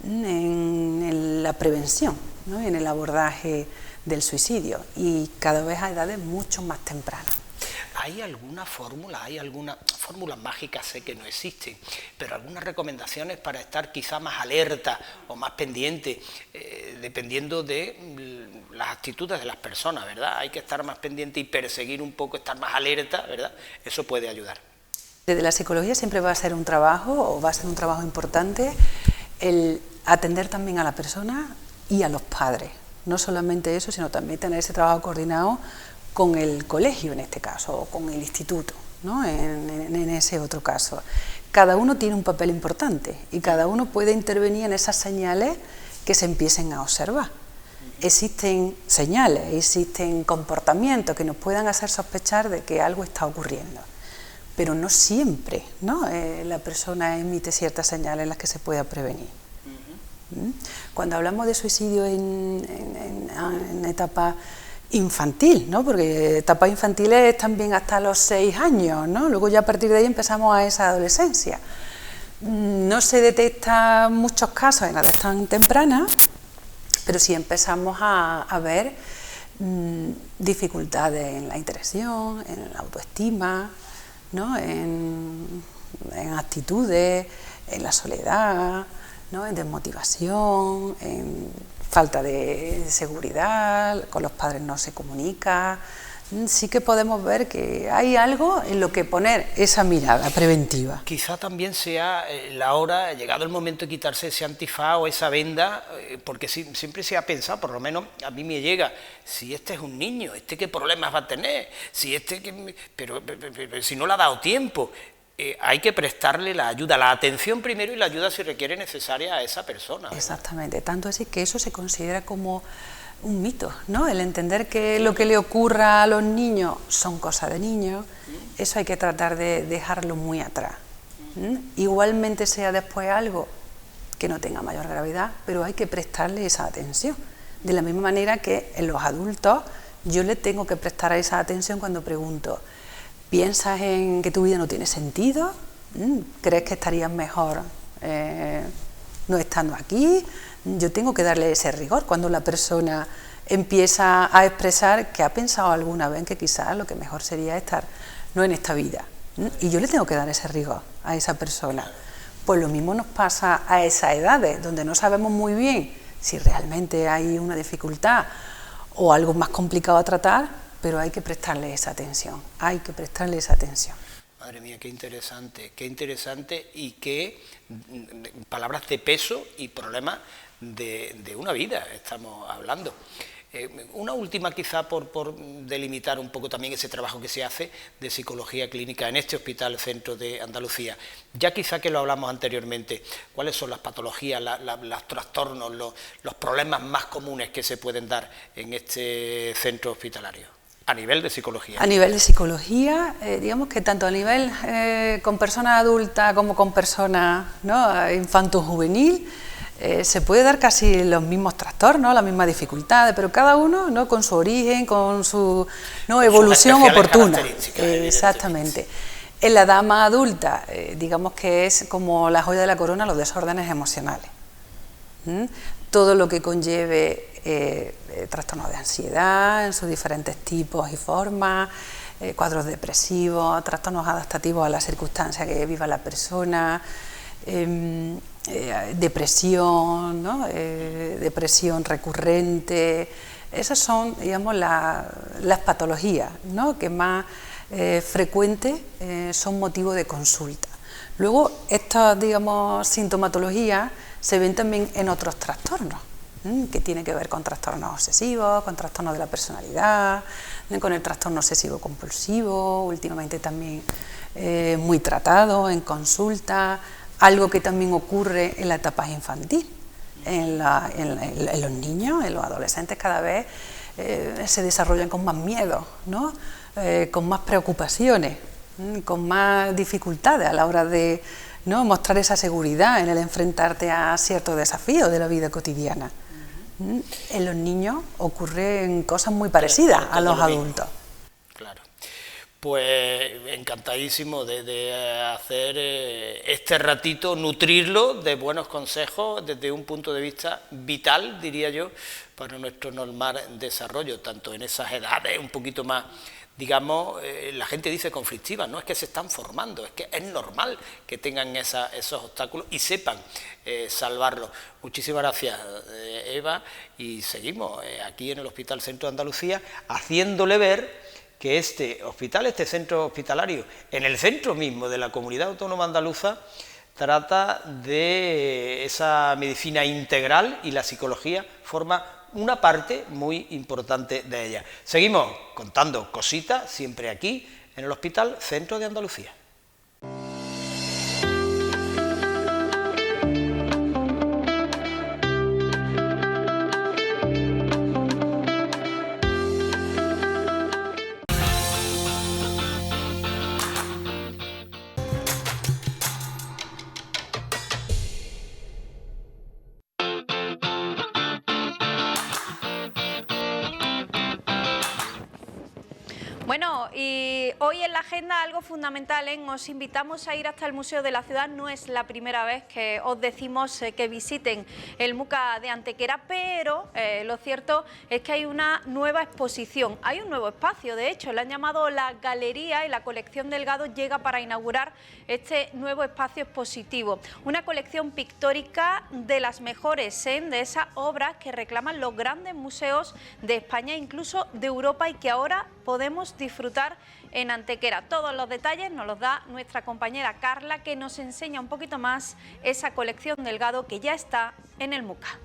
en la prevención, ¿no? En el abordaje del suicidio, y cada vez a edades mucho más tempranas. ¿Hay alguna fórmula, fórmulas mágicas? Sé que no existen, pero algunas recomendaciones para estar quizá más alerta o más pendiente, dependiendo de las actitudes de las personas, ¿verdad? Hay que estar más pendiente y perseguir un poco, estar más alerta, ¿verdad? Eso puede ayudar. Desde la psicología siempre va a ser un trabajo importante el atender también a la persona y a los padres. No solamente eso, sino también tener ese trabajo coordinado con el colegio en este caso, o con el instituto, ¿no? en ese otro caso. Cada uno tiene un papel importante y cada uno puede intervenir en esas señales que se empiecen a observar. Existen señales, existen comportamientos que nos puedan hacer sospechar de que algo está ocurriendo, pero no siempre, ¿no? La persona emite ciertas señales en las que se pueda prevenir. Cuando hablamos de suicidio en etapa infantil, ¿no? Porque etapas infantiles también hasta los 6 años, ¿no? Luego ya a partir de ahí empezamos a esa adolescencia. No se detecta muchos casos en edades tan tempranas, pero sí empezamos a ver dificultades en la interacción, en la autoestima, ¿no? En en actitudes, en la soledad, ¿no? En desmotivación, en falta de seguridad, con los padres no se comunica. Sí que podemos ver que hay algo en lo que poner esa mirada preventiva. Quizá también sea la hora, llegado el momento de quitarse ese antifaz o esa venda, porque siempre se ha pensado, por lo menos a mí me llega, si este es un niño, ¿qué problemas va a tener? Si pero si no le ha dado tiempo. Hay que prestarle la ayuda, la atención primero y la ayuda si requiere necesaria a esa persona, ¿verdad? Exactamente, tanto así que eso se considera como un mito, ¿no? El entender que lo que le ocurra a los niños son cosas de niños, eso hay que tratar de dejarlo muy atrás. Igualmente sea después algo que no tenga mayor gravedad, pero hay que prestarle esa atención. De la misma manera que en los adultos yo le tengo que prestar esa atención cuando pregunto, ¿piensas en que tu vida no tiene sentido? ¿Crees que estarías mejor no estando aquí? Yo tengo que darle ese rigor cuando la persona empieza a expresar que ha pensado alguna vez que quizás lo que mejor sería estar no en esta vida. Y yo le tengo que dar ese rigor a esa persona. Pues lo mismo nos pasa a esas edades, donde no sabemos muy bien si realmente hay una dificultad o algo más complicado a tratar, pero hay que prestarle esa atención, hay que prestarle esa atención. Madre mía, qué interesante y qué palabras de peso y problemas de una vida estamos hablando. Una última quizá por delimitar un poco también ese trabajo que se hace de psicología clínica en este Hospital Centro de Andalucía. Ya quizá que lo hablamos anteriormente, ¿cuáles son las patologías, los trastornos, los problemas más comunes que se pueden dar en este centro hospitalario? A nivel de psicología. A nivel de psicología, digamos que tanto a nivel con personas adultas como con personas, ¿no?, infanto-juvenil, se puede dar casi los mismos trastornos, las mismas dificultades, pero cada uno, ¿no?, con su origen, con su, ¿no?, evolución oportuna. Exactamente. En la edad más adulta, digamos que es como la joya de la corona, los desórdenes emocionales. Todo lo que conlleve trastornos de ansiedad en sus diferentes tipos y formas, cuadros depresivos, trastornos adaptativos a las circunstancias que viva la persona, depresión, ¿no?, depresión recurrente. Esas son, digamos, las patologías, ¿no?, que más frecuentes son motivo de consulta. Luego, estas, digamos, sintomatologías se ven también en otros trastornos, que tienen que ver con trastornos obsesivos, con trastornos de la personalidad, con el trastorno obsesivo-compulsivo, últimamente también muy tratado en consulta, algo que también ocurre en la etapa infantil, en los niños, en los adolescentes cada vez se desarrollan con más miedo, ¿no?, con más preocupaciones, con más dificultades a la hora de, ¿no?, mostrar esa seguridad en el enfrentarte a ciertos desafíos de la vida cotidiana. En los niños ocurren cosas muy parecidas a los adultos. Claro. Pues encantadísimo de hacer este ratito, nutrirlo de buenos consejos desde un punto de vista vital, diría yo, para nuestro normal desarrollo, tanto en esas edades un poquito más, digamos, la gente dice conflictivas, no es que se están formando, es que es normal que tengan esos obstáculos y sepan salvarlos. Muchísimas gracias, Eva, y seguimos aquí en el Hospital Centro de Andalucía haciéndole ver que este hospital, este centro hospitalario, en el centro mismo de la Comunidad Autónoma Andaluza, trata de esa medicina integral y la psicología forma una parte muy importante de ella. Seguimos contando cositas siempre aquí en el Hospital Centro de Andalucía. Bueno, y hoy en la agenda algo fundamental, os invitamos a ir hasta el Museo de la Ciudad. No es la primera vez que os decimos que visiten el MUCA de Antequera, pero lo cierto es que hay una nueva exposición, hay un nuevo espacio, de hecho, le han llamado la Galería, y la colección Delgado llega para inaugurar este nuevo espacio expositivo. Una colección pictórica de las mejores, de esas obras que reclaman los grandes museos de España, incluso de Europa, y que ahora podemos disfrutar en Antequera. Todos los detalles nos los da nuestra compañera Carla, que nos enseña un poquito más esa colección Delgado que ya está en el MUCA.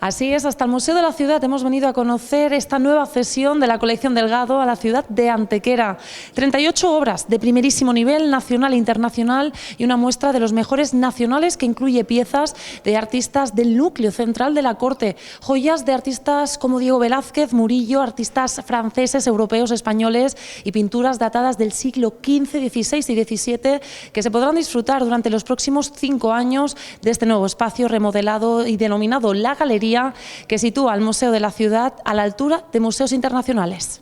Así es, hasta el Museo de la Ciudad hemos venido a conocer esta nueva cesión de la colección Delgado a la ciudad de Antequera. 38 obras de primerísimo nivel, nacional e internacional, y una muestra de los mejores nacionales que incluye piezas de artistas del núcleo central de la corte, joyas de artistas como Diego Velázquez, Murillo, artistas franceses, europeos, españoles, y pinturas datadas del siglo XV, XVI y XVII que se podrán disfrutar durante los próximos 5 años de este nuevo espacio remodelado y denominado La Galería, que sitúa al Museo de la Ciudad a la altura de museos internacionales.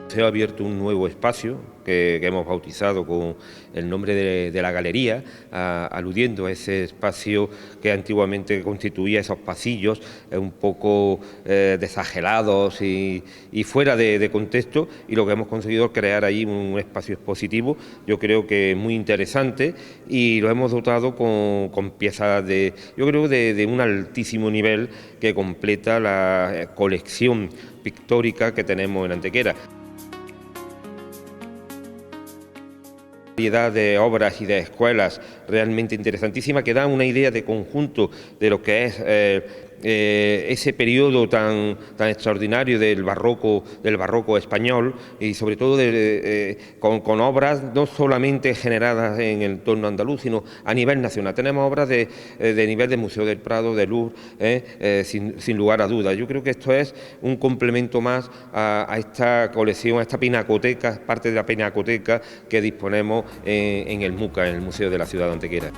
Se ha abierto un nuevo espacio que hemos bautizado con el nombre de la Galería, aludiendo a ese espacio que antiguamente constituía esos pasillos un poco desagelados y fuera de contexto, y lo que hemos conseguido es crear ahí un espacio expositivo, yo creo que muy interesante, y lo hemos dotado con piezas de un altísimo nivel que completa la colección pictórica que tenemos en Antequera. Variedad de obras y de escuelas realmente interesantísima, que dan una idea de conjunto de lo que es ese periodo tan extraordinario del barroco español, y sobre todo con obras no solamente generadas en el entorno andaluz, sino a nivel nacional. Tenemos obras de nivel del Museo del Prado, de Louvre, sin lugar a dudas. Yo creo que esto es un complemento más a esta colección, a esta pinacoteca, parte de la pinacoteca que disponemos en el MUCA, en el Museo de la Ciudad de Antequera.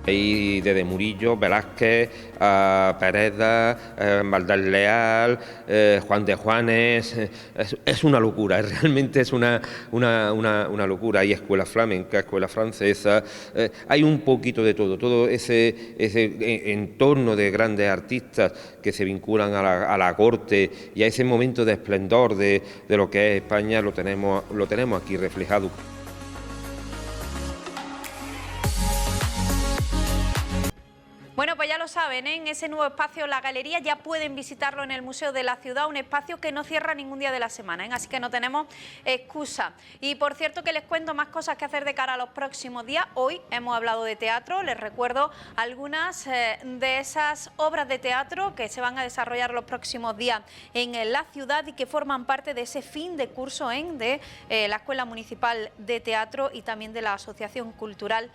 Hay desde Murillo, Velázquez, Pereda, Valdés Leal, Juan de Juanes. Es una locura, realmente es una locura. Hay escuela flamenca, escuela francesa, hay un poquito de todo ese entorno de grandes artistas que se vinculan a la corte y a ese momento de esplendor de lo que es España, lo tenemos aquí reflejado. Bueno, pues ya lo saben, en ese nuevo espacio, la Galería, ya pueden visitarlo en el Museo de la Ciudad, un espacio que no cierra ningún día de la semana, así que no tenemos excusa. Y por cierto, que les cuento más cosas que hacer de cara a los próximos días. Hoy hemos hablado de teatro, les recuerdo algunas de esas obras de teatro que se van a desarrollar los próximos días en la ciudad y que forman parte de ese fin de curso de la Escuela Municipal de Teatro y también de la Asociación Cultural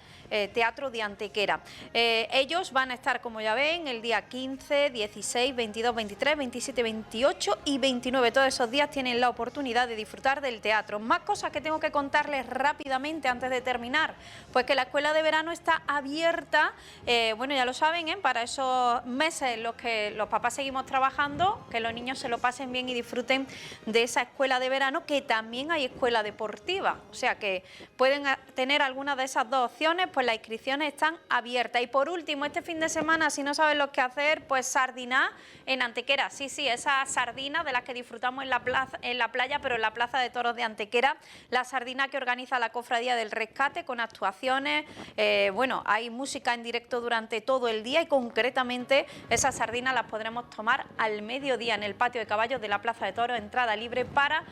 Teatro de Antequera. Ellos van a estar, como ya ven, el día 15, 16, 22, 23, 27, 28 y 29. Todos esos días tienen la oportunidad de disfrutar del teatro. Más cosas que tengo que contarles rápidamente antes de terminar. Pues que la escuela de verano está abierta, bueno, ya lo saben, para esos meses en los que los papás seguimos trabajando, que los niños se lo pasen bien y disfruten de esa escuela de verano, que también hay escuela deportiva. O sea que pueden tener alguna de esas dos opciones, pues las inscripciones están abiertas. Y por último, este fin de semana, si no saben lo que hacer, pues sardiná en Antequera. Sí, esa sardina de las que disfrutamos en la playa, pero en la Plaza de Toros de Antequera. La sardina que organiza la Cofradía del Rescate con actuaciones. Bueno, hay música en directo durante todo el día y concretamente esas sardinas las podremos tomar al mediodía en el patio de caballos de la Plaza de Toros, entrada libre para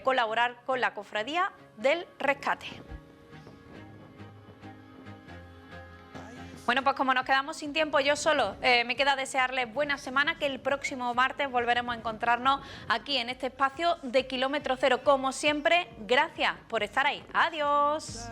colaborar con la Cofradía del Rescate. Bueno, pues como nos quedamos sin tiempo, yo solo me queda desearles buena semana, que el próximo martes volveremos a encontrarnos aquí en este espacio de Kilómetro Cero. Como siempre, gracias por estar ahí. Adiós.